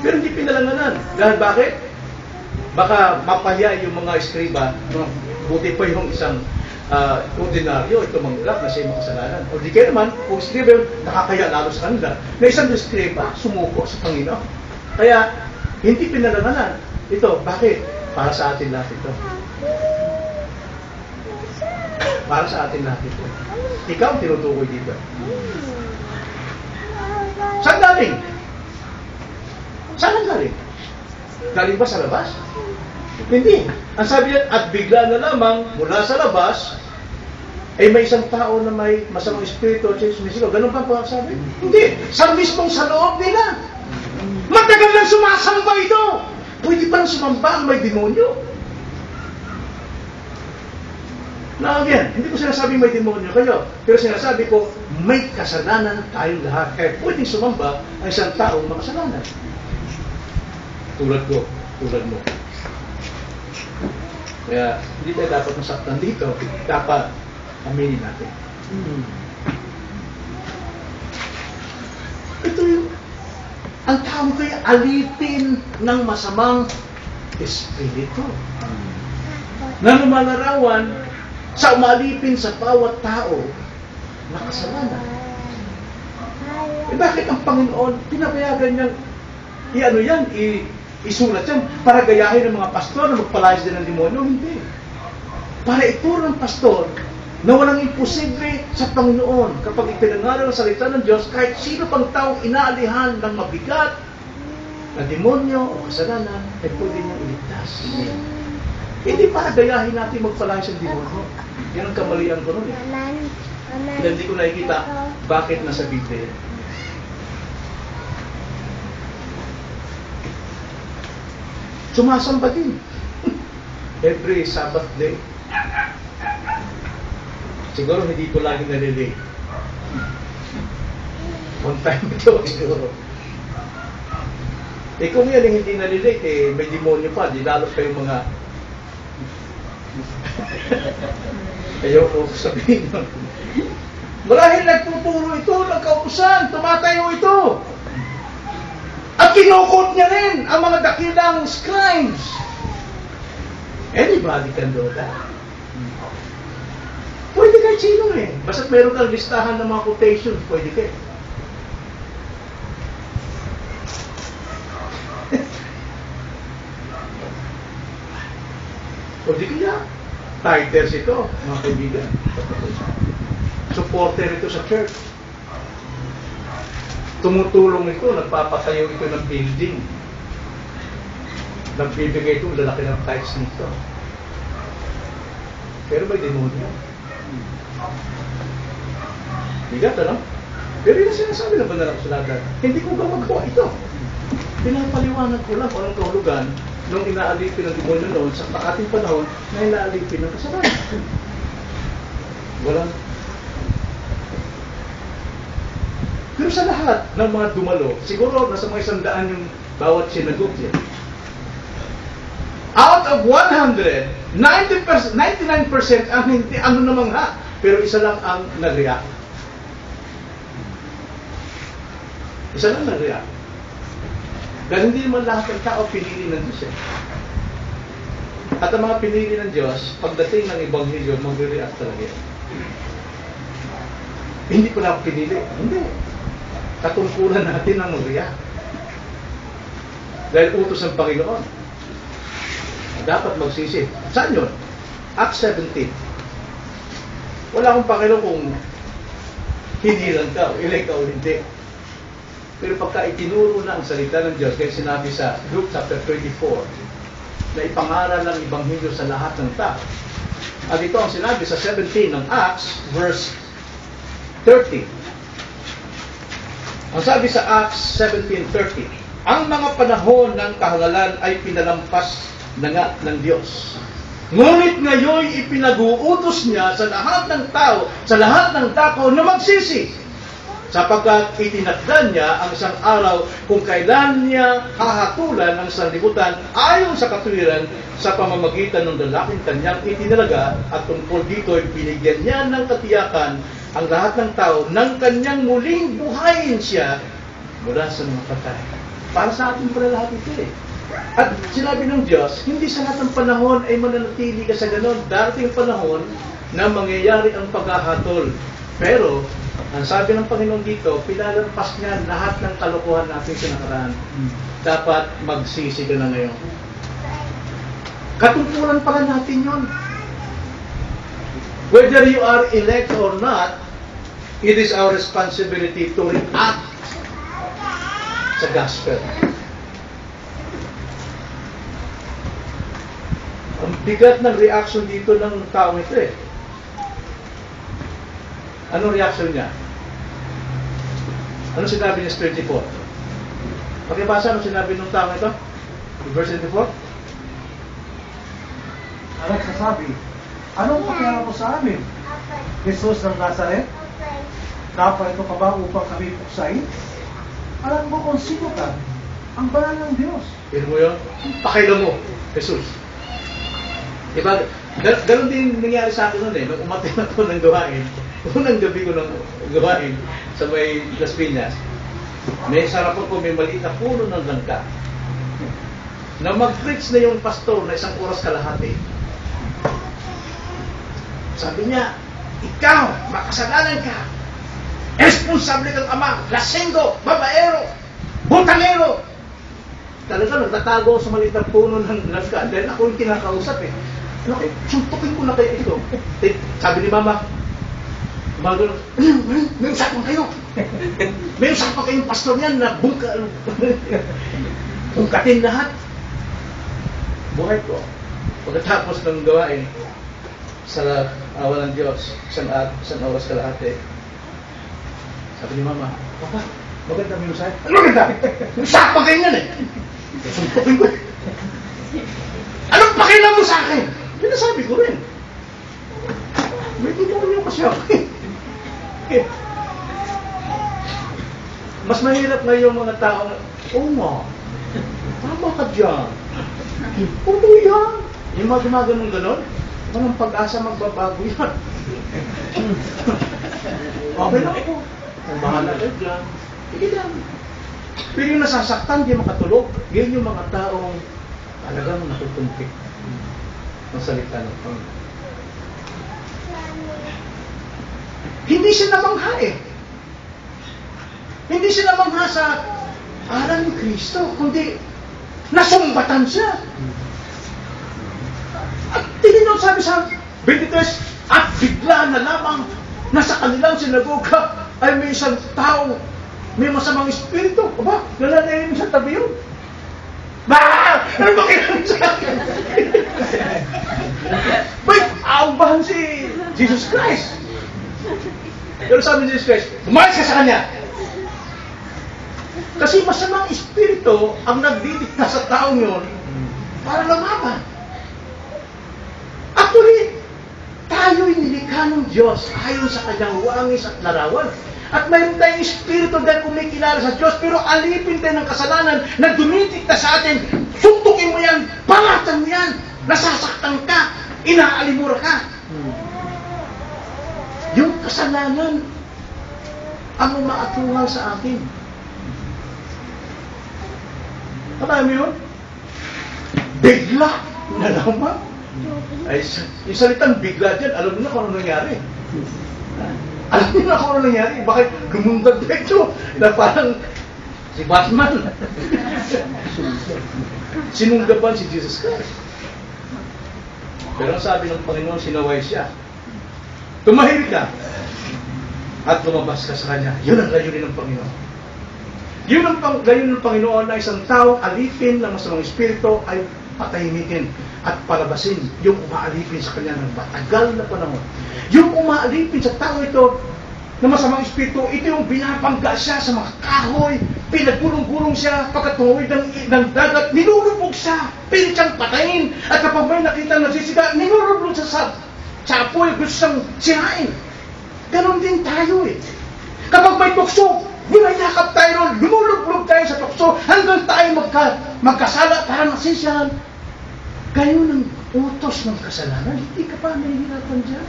Pero hindi pinalanganan. Dahil bakit? Baka mapahiya yung mga eskriba, buti pa yung isang ordinaryo, ito manggap na siya yung makasalanan. O di kaya naman, kung eskriba yun, nakakaya lalo sa kanila, na isang eskriba, sumuko sa Panginoon. Kaya, hindi pinalanganan. Ito, bakit? Para sa atin lahat ito. Para sa atin lahat ito. Ikaw ang tinutukoy dito. Saan galing? Saan galing? Galing ba sa labas? Hindi. Ang sabi niya, at bigla na lamang mula sa labas, ay may isang tao na may masamang espiritu at siya sumisigaw. Ganun ba po sabi? Hindi. Sa mismong sa loob nila. Matagal lang sumasamba ito. Pwede pa lang sumamba ang may demonyo. Now again, hindi ko sinasabing may demonyo kayo, pero sinasabi ko, may kasalanan tayong lahat. Kaya pwedeng sumamba ang isang taong makasalanan. Tulad ko, tulad mo. Kaya hindi tayo dapat masaktan dito, dapat aminin natin. Ito yung, ang tao ko'y alipin ng masamang espiritu na lumalarawan sa umalipin sa bawat tao na kasalanan. Eh bakit ang Panginoon pinapayagan niyang isulat yan para gayahin ng mga pastor na magpalayas din ng demonyo? Hindi. Para ituro ng pastor na walang imposible sa Panginoon kapag ipinangaral ang salita ng Diyos, kahit sino pang taong inaalihan ng mabigat na demonyo o kasalanan ay pwede niyang iligtas. Hindi para gayahin natin magpalayas ng demonyo. Yan ang kamalian ko nun eh. Hindi ko nakikita bakit nasa Biblia. Sumasamba din. Every Sabbath day. Siguro hindi ko lagi nalilate. One time ito siguro. Eh kung yan hindi nalilate, eh may demonyo pa, di lalo pa yung mga ayoko sabihin nun. Marahil nagpupuro ito ng kautusan, tumatayo ito. At kinukot niya rin ang mga dakilang scribes. Anybody can do that. Pwede kahit sino eh. Basta't meron kang listahan ng mga quotations, pwede kayo. O di kaya, titles ito, mga kaibigan. Supporter ito sa church. Tumutulong ito, nagpapatayo ito ng building. Nagbibigay ito, lalaki ng tithes nito. Pero may demonyo. Bigat, ano? Pero yung sinasabi ng banal na kasulatan, hindi ko ba magawa ito? Pinapaliwanag ko lang kung anong kahulugan nung inaalipin ng demonyo noon sa ating panahon na inaalipin ng kasalanan. Walang. Pero sa lahat ng mga dumalo, siguro nasa mga 100 yung bawat sinagot yan. Out of 100, 99% ang hindi, ano namang ha, pero isa lang ang nag-react. Isa lang nag-react. Dahil hindi naman lahat ng tao pinili ng Diyos eh. At ang mga pinili ng Diyos, pagdating ng Ebanghelyo, mag-react talaga yan. Hindi ko na pinili. Hindi. Katungkulan natin ang mag-react. Dahil utos ng Panginoon. Dapat magsisi. Saan yun? Acts 17. Wala akong Panginoon kung hinilan ka, ilay ka o hindi. Pero pagka itinuro na ang salita ng Diyos, kaya sinabi sa Luke chapter 24, na ipangaral ang Ebanghelyo sa lahat ng tao. At ito ang sinabi sa 17 ng Acts, verse 30. Ang sabi sa Acts 17:30, ang mga panahon ng kahangalan ay pinalampas na nga ng Diyos. Ngunit ngayon ipinag-uutos niya sa lahat ng tao, sa lahat ng tao na magsisi. Sapagkat itinakda niya ang isang araw kung kailan niya hahatulan ang sanlibutan ayon sa katuwiran sa pamamagitan ng lalaking kanyang itinalaga, at tungkol dito ay binigyan niya ng katiyakan ang lahat ng tao nang kanyang muling buhayin siya mula sa mga patay. Para sa atin pala lahat ito eh. At sinabi ng Diyos, hindi sa lahat ng panahon ay mananatili ka sa ganon. Darating panahon na mangyayari ang paghahatol. Pero, ang sabi ng Panginoon dito, pinalampas niya lahat ng kalokohan natin sa nakaraan. Dapat magsisi ka na ngayon. Katungkulan pala natin yun. Whether you are elect or not, it is our responsibility to react sa gospel. Ang bigat ng reaction dito ng tao ito eh. Anong reaction niya? Ano sinabi niya sa 24? Pakibasa, ano sinabi ng tao ito? Verse 24? Ang nagsasabi, Anong pakialam mo sa amin? Jesus ng Nazareth? Naparito ka ba upang kami puksain? Alam mo kung sino ka? Ang banal ng Diyos. Pero mo yun, pakialam mo, Jesus. Diba, ganoon din nangyari sa akin noon eh. Nung umatay na ko ng gawain, unang gabi ko ng gawain sa may Las Piñas, may sarapan ko, may maliit na puno ng langka. Na mag-preach na yung pastor na 1 oras kalahati. Sabi niya, ikaw, makasalanan ka. Responsable kang ama, lasenggo, babaero, butangero. Talaga, nagtatago sa maliit na puno ng langka. Dahil ako yung kinakausap eh. Suntukin ko na kayo ito. Sabi ni Mama, may usapan kayo. May usapan kayong pastor niyan na bungkatin lahat. Buhay ko. Pagkatapos ng gawain, sa awa ng Diyos, isang oras kalahati, sabi ni Mama, Papa, maganda mo yung usapan. Ano maganda? Usapan kayo niyan eh. Suntukin ko. Anong pakialam mo sa akin? Pinasabi ko rin. May tinulong kasi ako eh. Mas mahirap na yung mga tao na, oo nga, tama ka dyan. Puto yan. Yung mga gumaganong ganon, walang pag-asa magbabago yan. Okay na ako. Bahala kayo dyan. Sige lang. Pero yung nasasaktan, di makatulog. Yan yung mga taong talagang natutumpik ng salita ng Panginoon. Hindi siya namangha eh. Hindi siya namangha sa aral ni Kristo, kundi nasumbatan siya. At tingin sabi sa 23, at bigla na lamang nasa kanilang sinagoga ay may isang tao, may masamang espiritu. Aba, nananayin sa tabi yun. Bah! Ano ba kailangan sa akin? Ba't aumbahan si Jesus Christ? Pero sabi ni Jesus Christ, umalis ka sa kanya. Kasi masamang espiritu ang nagdidikta sa taong yun para lumaban. Actually, tayo'y nilikha ng Diyos ayon sa kanyang wangis at larawan. At mayroon tayong espiritu dahil kumikilala sa Diyos, pero alipin tayo ng kasalanan na dumidikta sa atin. Suntukin mo yan, balatan mo yan, nasasaktan ka, inaalimura ka. Yung kasalanan ang umaatungal sa atin. Alam mo yun? Bigla na lamang. Ay, yung salitang bigla dyan, alam mo na kung ano nangyari. Alam mo na kung ano nangyari. Bakit lumundag dito na parang si Batman. Sinunggaban si Jesus Christ. Pero ang sabi ng Panginoon, sinaway siya. Tumahimik ka at lumabas ka sa Kanya. Yun ang layunin ng Panginoon. Yun ang layunin ng Panginoon na isang taong alipin ng masamang espiritu ay patahimikin at palabasin yung umaalipin sa Kanya ng matagal na panahon. Yung umaalipin sa tao ito na masamang espiritu, ito yung binabangga siya sa mga kahoy, pinagulong-gulong siya, pagkatuloy ng dagat, nilulubog siya, pilit siyang patayin, at kapag may nakita na sisiga, nilulubog siya sa apoy, gusto siyang sirain. Ganon din tayo eh. Kapag may tukso, binayakap tayo ron, lumulubog tayo sa tukso, hanggang tayo magkasala para masisyahan. Gayon ang utos ng kasalanan, hindi ka pa nahihirapan dyan.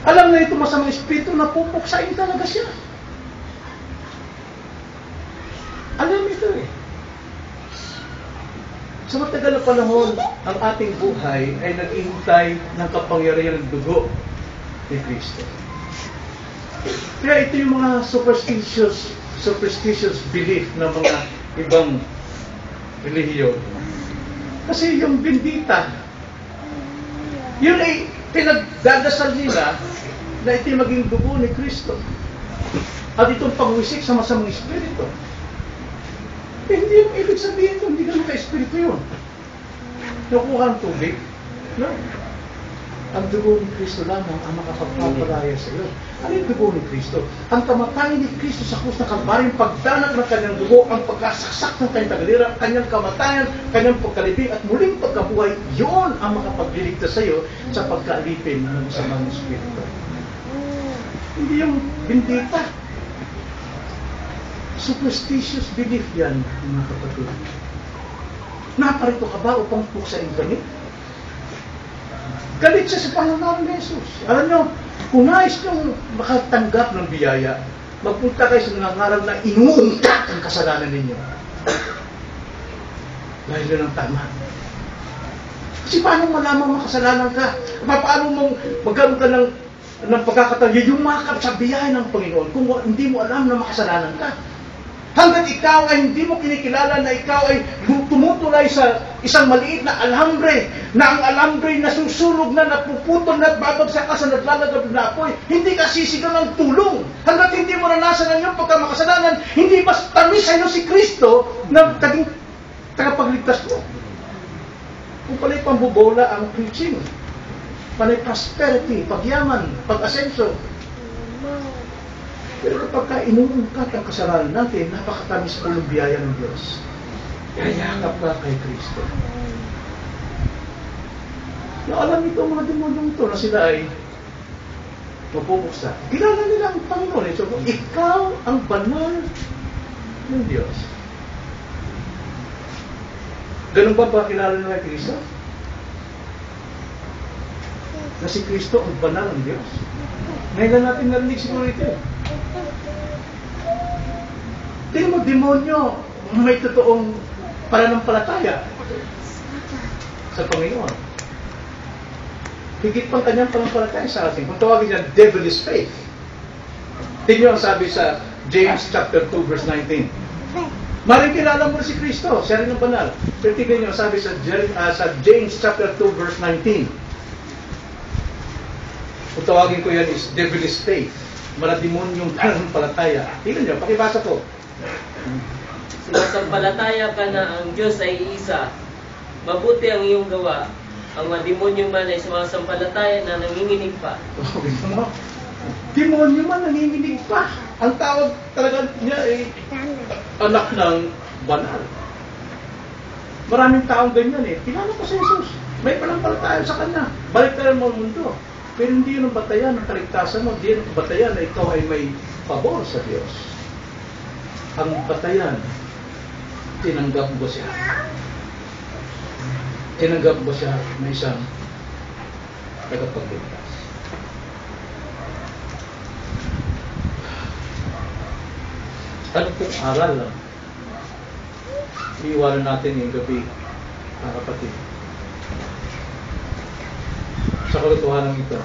Alam na ito masamang espiritu na pupuksain talaga siya. Alam ito eh. Sa matagal na panahon, ang ating buhay ay nag-ihintay ng kapangyarihan ng dugo ni Kristo. Kaya ito yung mga superstitious belief ng mga ibang relihiyon. Kasi yung bendita, yun ay pinagdadasal nila na ito yung maging dugo ni Kristo. At itong pangwisik sa masamang espiritu. Hindi yung ibig sabihin ito, hindi ganun ka-espiritu yun. Nakuha ang tubig. No? Ang dugo ni Kristo lamang ang makapagpapalaya sa iyo. Ano yung dugo ni Kristo? Ang kamatayan ni Kristo sa krus na Kalbaryo, pagdanag ng kanyang dugo, ang pagkasaksak ng kanyang tagalira, kanyang kamatayan, kanyang pagkalibing at muling pagkabuhay, yun ang makapagliligtas sa iyo sa pagkaalipin ng masamang espiritu. Hindi yung bindita. Superstitious belief yan, mga kapatid. Naparito ka ba upang puksain kami? Galit siya sa Panginoon ni Jesus. Alam nyo, kung nais nyo makatanggap ng biyaya, magpunta kayo sa nangangarap na inuungkat ang kasalanan ninyo. Dahil yun ang tama. Kasi paano malamang makasalanan ka? Paano mong magkaroon ka ng pagkakataon, yumakap sa biyaya ng Panginoon kung hindi mo alam na makasalanan ka? Hanggang ikaw ay hindi mo kinikilala na ikaw ay tumutulay sa isang maliit na alambre, na ang alambre na susulog na, napuputol na at babagsak ka sa naglalagab na apoy, hindi ka sisigaw ng tulong. Hanggang hindi mo nanasan ang iyong pagkamakasalanan, hindi mas tamis sa iyo si Kristo na tagapagligtas mo. Kung pala'y pambubola ang preaching, pala'y prosperity, pagyaman, pag-asenso. Pero kapag inuungkat ang kasalanan natin, napakatamis po yung biyaya ng Diyos. Yayakap ka kay Kristo. Na alam ito mga demonyong ito na sila ay mapupuksa. Kilala nila ang Panginoon. So, ikaw ang banal ng Diyos. Ganun ba kilala nila kay Kristo? Na si Kristo ang banal ng Diyos? Ngayon na natin narinig siguro ito. Tingnan mo, demonyo, may totoong pananampalataya sa Panginoon. Higit pang kanyang pananampalataya sa atin. Kung tawagin niya, devilish faith. Tingnan ang sabi sa James chapter 2 verse 19. Maring kilala mo si Kristo, siya rin ang banal. Pero tingnan niyo ang sabi sa James chapter 2 verse 19. Kung tawagin ko yan is devilish faith. Maladimonyong pananampalataya. Tingnan niyo, pakibasa ko. Sumasampalataya ka na ang Diyos ay isa. Mabuti ang iyong gawa. Ang mga demonyo man ay sumasampalataya na nanginginig pa. Demonyo man nanginginig pa. Ang tawag talaga niya ay anak ng banal. Maraming taong ganyan eh. Kilala ko sa Jesus. May panampalataya sa Kanya. Balik tayo mo ang mundo. Pero hindi yun ang batayan ng kaligtasan mo. Hindi yun ang batayan na ikaw ay may pabor sa Diyos. Ang batayan, tinanggap mo siya. Tinanggap mo siya na isang tagapagligtas. Ano pong aral lang? Iiwanan natin yung gabi, mga kapatid. Sa kalotohanan ito.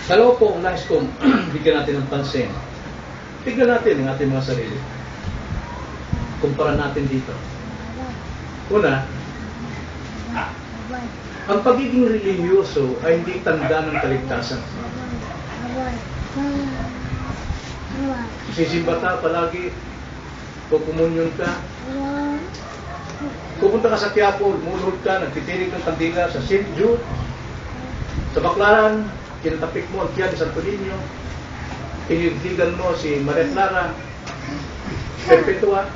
Dalawa po ang nais kong bigyan natin ng pansin. Tignan natin ang ating mga sarili. Kumpara natin dito. Una, ang pagiging religyoso ay hindi tanda ng kaligtasan. Sisimba ka palagi, kukumunyon ka, pupunta ka sa Quiapo, munod ka, nagtitinig ng kandila sa St. Jude, sa Baclaran, kinatapik mo ang tiyan sa Santo Niño, tinigdigan mo si Maria Clara, Perpetua,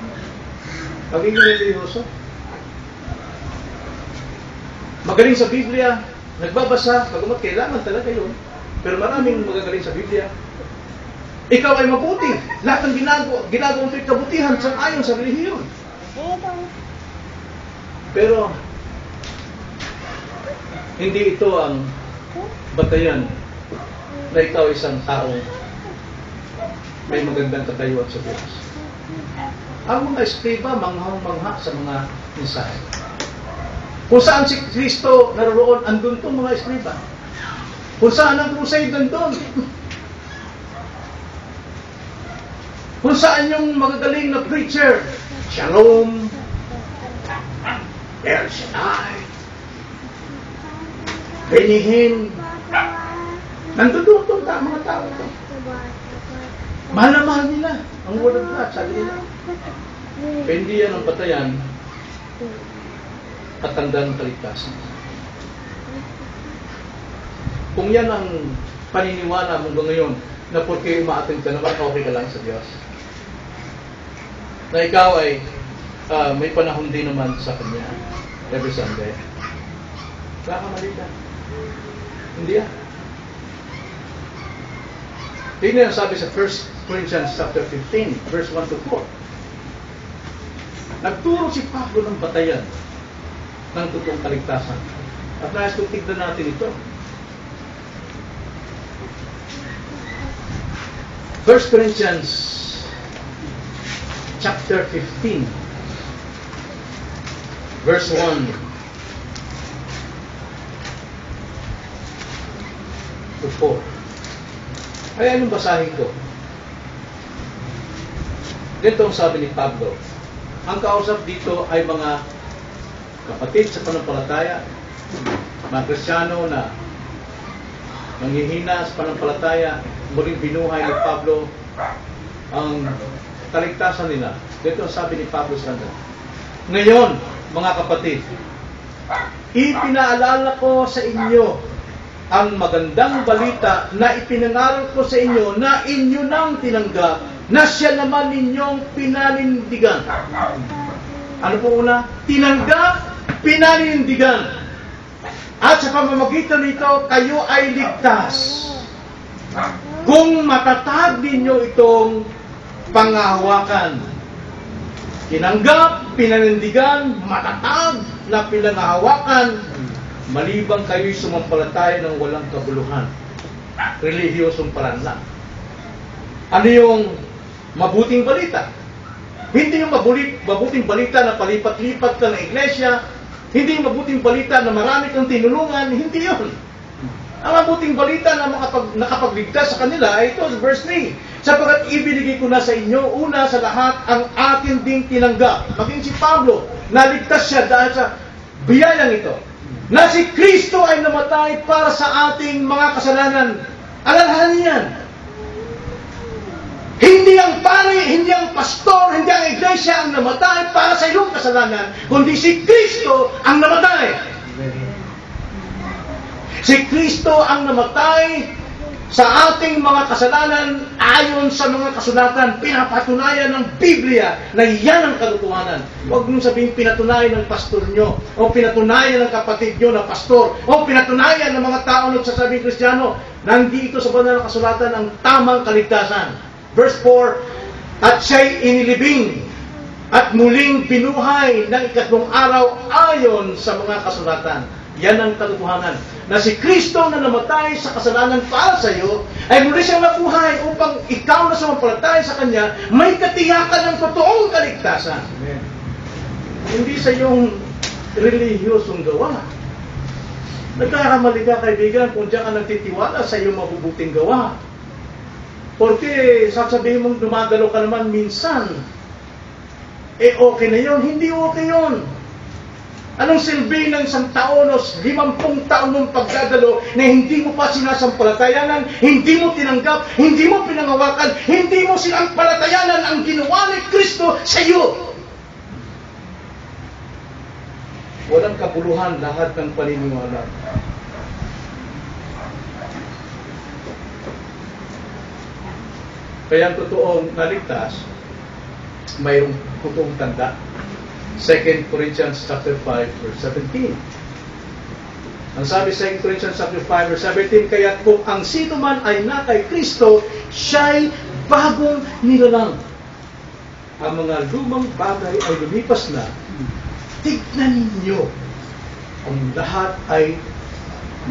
pagiging religyoso. Magaling sa Biblia, nagbabasa, pagkamat kailangan talaga yun, pero maraming magagaling sa Biblia. Ikaw ay mabuti, lahat ng ginagawa mo'y kabutihan sa ayon sa relihiyon. Pero, hindi ito ang batayan na ikaw isang taong may magandang katayuan sa Diyos. Ang mga eskriba, manghang-mangha sa mga mensahe. Kung saan si Kristo naroon, andun itong mga eskriba. Kung saan ang crusade, andun. Kung saan yung magagaling na preacher, Shalom, El Shaddai, Benihin, nandun itong mga tao ito. Mahal na mahal nila ang word of God, sabi nila. Pero hindi yan ang batayan at tanda ng kaligtasan. Kung yan ang paniniwala mo ngayon, na porque umaattend ka naman, okay ka lang sa Diyos. Na ikaw ay may panahon din naman sa Kanya every Sunday. Wala ka mali ka. Hindi yan. Tingnan ang sabi sa 1 Corinthians chapter 15, verse 1 to 4. Nagturo si Pablo ng batayan ng totoong kaligtasan. At nais kong tignan natin ito. 1 Corinthians chapter 15, verse 1 to 4. Ay, anong basahin ko? Dito ang sabi ni Pablo. Ang kausap dito ay mga kapatid sa pananampalataya, mga Kristiyano na nanghihina sa pananampalataya, muling binuhay ni Pablo ang kaligtasan nila. Dito ang sabi ni Pablo sa kanila. Ngayon, mga kapatid, ipinaalala ko sa inyo ang magandang balita na ipinangaral ko sa inyo na inyo nang tinanggap, na siya naman ninyong pinanindigan. Ano po una? Tinanggap, pinanindigan. At sa pamamagitan nito, kayo ay ligtas. Kung matatag ninyo itong pangahawakan. Tinanggap, pinanindigan, matatag na pinangahawakan, malibang kayo'y sumampalataya ng walang kabuluhan. Relihiyosong paranlang. Ano yung mabuting balita? Hindi yung mabuting balita na palipat-lipat ka ng iglesia, hindi yung mabuting balita na marami kang tinulungan, hindi yun. Ang mabuting balita na nakapagligtas sa kanila ay ito, verse 3. Sapagkat ibinigay ko na sa inyo, una sa lahat, ang akin ding tinanggap. Maging si Pablo, naligtas siya dahil sa biyayang ito. Na si Kristo ay namatay para sa ating mga kasalanan. Alalahanin yan. Hindi ang pari, hindi ang pastor, hindi ang iglesia ang namatay para sa iyong kasalanan, kundi si Kristo ang namatay. Si Kristo ang namatay sa ating mga kasalanan ayon sa mga kasulatan. Pinapatunayan ng Biblia na yan ang katotohanan. Huwag mong sabihin pinatunayan ng pastor nyo, o pinatunayan ng kapatid nyo na pastor, o pinatunayan ng mga tao na sasabing Kristiyano. Nandito sa banal na kasulatan ang tamang kaligtasan. Verse 4, at siya'y inilibing at muling binuhay ng ikatlong araw ayon sa mga kasulatan. Yan ang katotohanan. Na si Kristo na namatay sa kasalanan para sa iyo, ay muli siyang nabuhay upang ikaw na sumampalataya sa Kanya, may katiyakan ng totoong kaligtasan. Amen. Hindi sa iyong relihiyosong gawa. Nagkakamali ka, kaibigan, kung diyan ka nagtitiwala sa iyong mabubuting gawa. Porque sasabihin mong dumadalo ka naman minsan, okay na yun. Hindi okay yun. Anong silbi ng 1 taon o 50 taon mong pagdadalo na hindi mo pa sinasampalatayanan, hindi mo tinanggap, hindi mo pinangawakan, hindi mo sinampalatayanan ang ginawa ni Kristo sa iyo? Walang kabuluhan lahat ng paniniwala. Kaya ang totoong naligtas, mayroong totoong tanda. 2 Corinthians chapter 5, verse 17. Ang sabi sa 2 Corinthians chapter 5, verse 17, kaya kung ang sino man ay na kay Kristo, siya'y bagong nilalang. Ang mga lumang bagay ay lumipas na. Tignan ninyo, ang lahat ay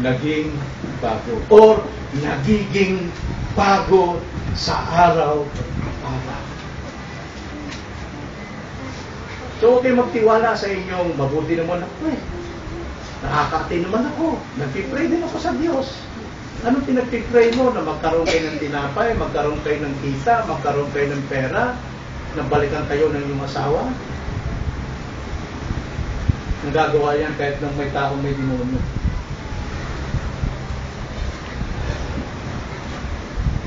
naging bago. Or nagiging bago sa araw-araw. So, huwag kayo magtiwala sa inyong mabuti naman ako eh. Nakakati naman ako. Nagpipray din ako sa Diyos. Anong pinagpipray mo? Na magkaroon kayo ng tinapay, magkaroon kayo ng kita, magkaroon kayo ng pera, nabalikan kayo ng iyong asawa? Nagagawa yan kahit nang may taong may demonyo.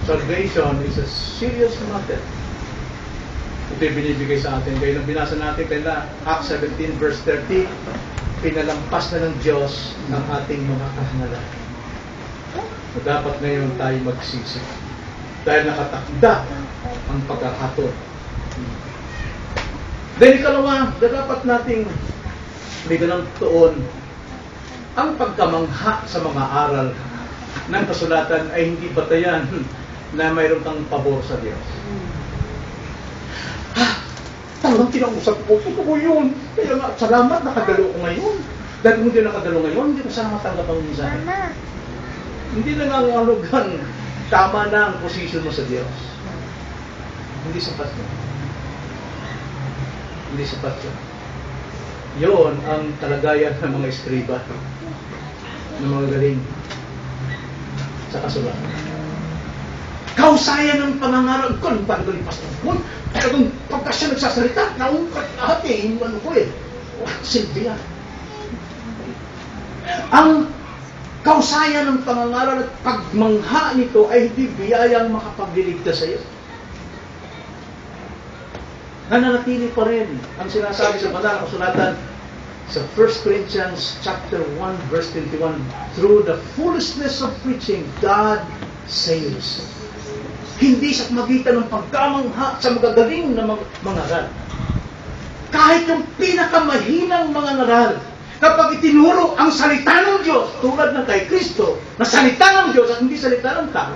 Salvation is a serious matter. Ito yung binibigay sa atin. Kaya nung binasa natin kaya Acts 17 verse 30, pinalampas na ng Diyos ang ating mga kahangalan. na dapat ngayon tayo magsisi. Dahil nakatakda ang pagkakatod. Then ikalawa, na dapat nating bigyan ng tuon ang pagkamangha sa mga aral ng kasulatan ay hindi batayan na mayroon kang pabor sa Diyos. Talagang kinausap ko po yun. Kaya nga, salamat nakadalo ko ngayon. Dahil kung hindi nakadalo ngayon, hindi ko sana matanggap ang mensahe. Hindi nangangahulugan tama na ang posisyon mo sa Diyos. Hindi sapat yun. Hindi sapat yun. Yun ang kalagayan ng mga eskriba, ng mga galing sa kasulatan. Kausayan ng pangangaral ko, ang pagdaling pastor ko, talagang pagka siya nagsasalita, naungkat lahat yung ano ko silbi yan. Ang kausayan ng pangangaral at pagmangha nito ay hindi biyayang makapagliligtas sa iyo. Nananatili pa rin ang sinasabi sa banal na kasulatan sa 1 Corinthians chapter 1 verse 21, through the foolishness of preaching, God saves. Hindi sa magitan ng pagkamangha sa magagaling na mga ngaral. Kahit yung pinakamahinang mga ngaral, kapag itinuro ang salita ng Diyos, tulad ng kay Kristo, na salita ng Diyos at hindi salita ng tao,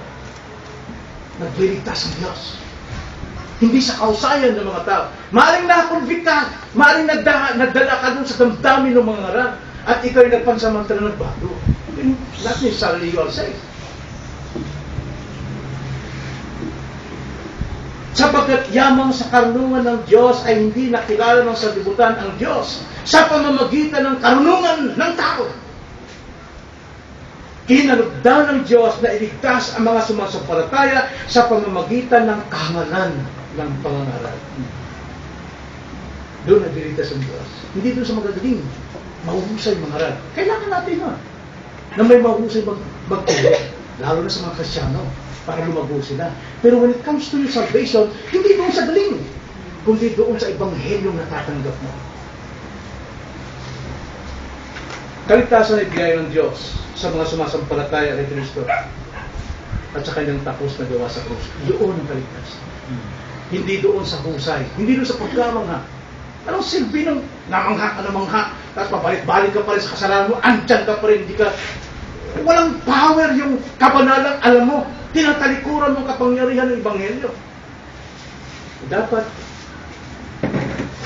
nagliligtas ang Diyos. Hindi sa kausayan ng mga tao. Maaring nakonvict ka, maaring nagdala ka dun sa damdamin ng mga ngaral, at ikaw ay nagpansamantala ng bago. Not necessarily you are saved. Sapagkat yamang sa karunungan ng Diyos ay hindi nakilala ng sanlibutan ang Diyos sa pamamagitan ng karunungan ng tao. Kinalugdan ng Diyos na iligtas ang mga sumasampalataya sa pamamagitan ng kahangalan ng pangangaral. Doon nagliligtas ang Diyos. Hindi doon sa magagaling, mahuhusay mangaral. Kailangan natin na may mahuhusay magturo, lalo na sa mga Kristyano, para lumago sila. Pero when it comes to your salvation, hindi doon sa galing, kundi doon sa ebanghelyong natatanggap mo. Kaligtasan ay biyaya ng Diyos sa mga sumasampalataya kay Kristo at sa kanyang tapos na gawa sa krus. Doon ang kaligtasan. Hindi doon sa husay, hindi doon sa pagkamangha. Anong silbi ng namangha ka, tapos pabalik-balik ka pa rin sa kasalanan mo, andyan ka pa rin, hindi ka, walang power yung kabanalang alam mo, tinatalikuran mo kapangyarihan ng Ebanghelyo. Dapat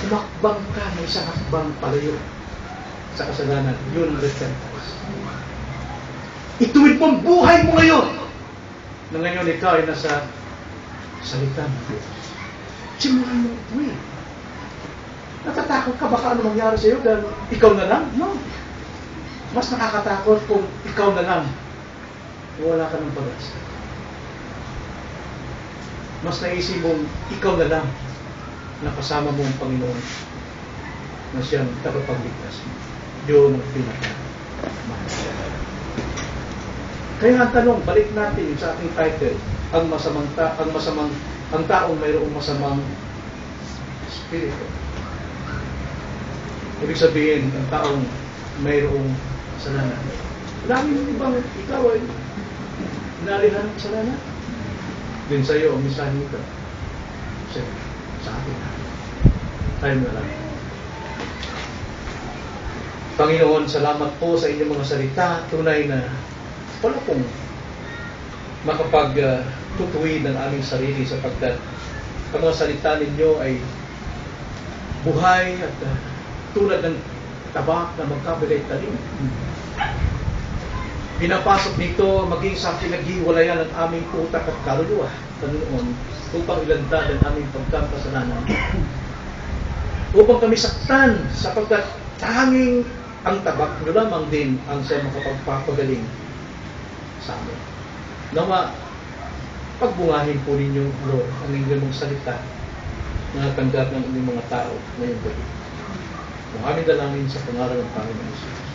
humakbang ka ng isang hakbang palayo sa kasalanan. Yun ang repentance. Ituwid mo ang buhay mo ngayon na ngayon ikaw ay nasa salita ng Diyos. Simulan mo ituwid. Natatakot ka baka ano mangyari sa iyo dahil ikaw na lang? No. Mas nakakatakot kung ikaw na lang wala ka ng pag-asa. Mas naisip mong ikaw na lang na kasama mo ang Panginoon na siyang tagapagligtas. Yun ang pinaka-mahalaga. Kaya ang tanong, balik natin sa ating title, ang taong mayroong masamang spirito. Ibig sabihin, ang taong mayroong kasalanan. Maraming ibang ikaw ay narihan ng kasalanan. Din sa iyo, ang misahin ito. Sa atin. Tayo na lang. Panginoon, salamat po sa inyong mga salita. Tunay na wala pong makapagtutuwid ng aming sarili sapagkat ang mga salita ninyo ay buhay at tulad ng tabak na magkabilay talim. Pinapasok nito maging sa pinaghiwalayan ng aming utak at kaluluwa, Panginoon, upang ilantad ang aming pagkakasalanan. Upang kami saktan sapagkat tanging ang tabak na lamang din ang siya makapagpapagaling sa amin. Nawa, pagbungahin po ninyo, Lord, ang inyong mga salita na natanggap ng inyong mga tao ngayong gabi. Kung aming dalangin sa pangalan ng Panginoon Jesus.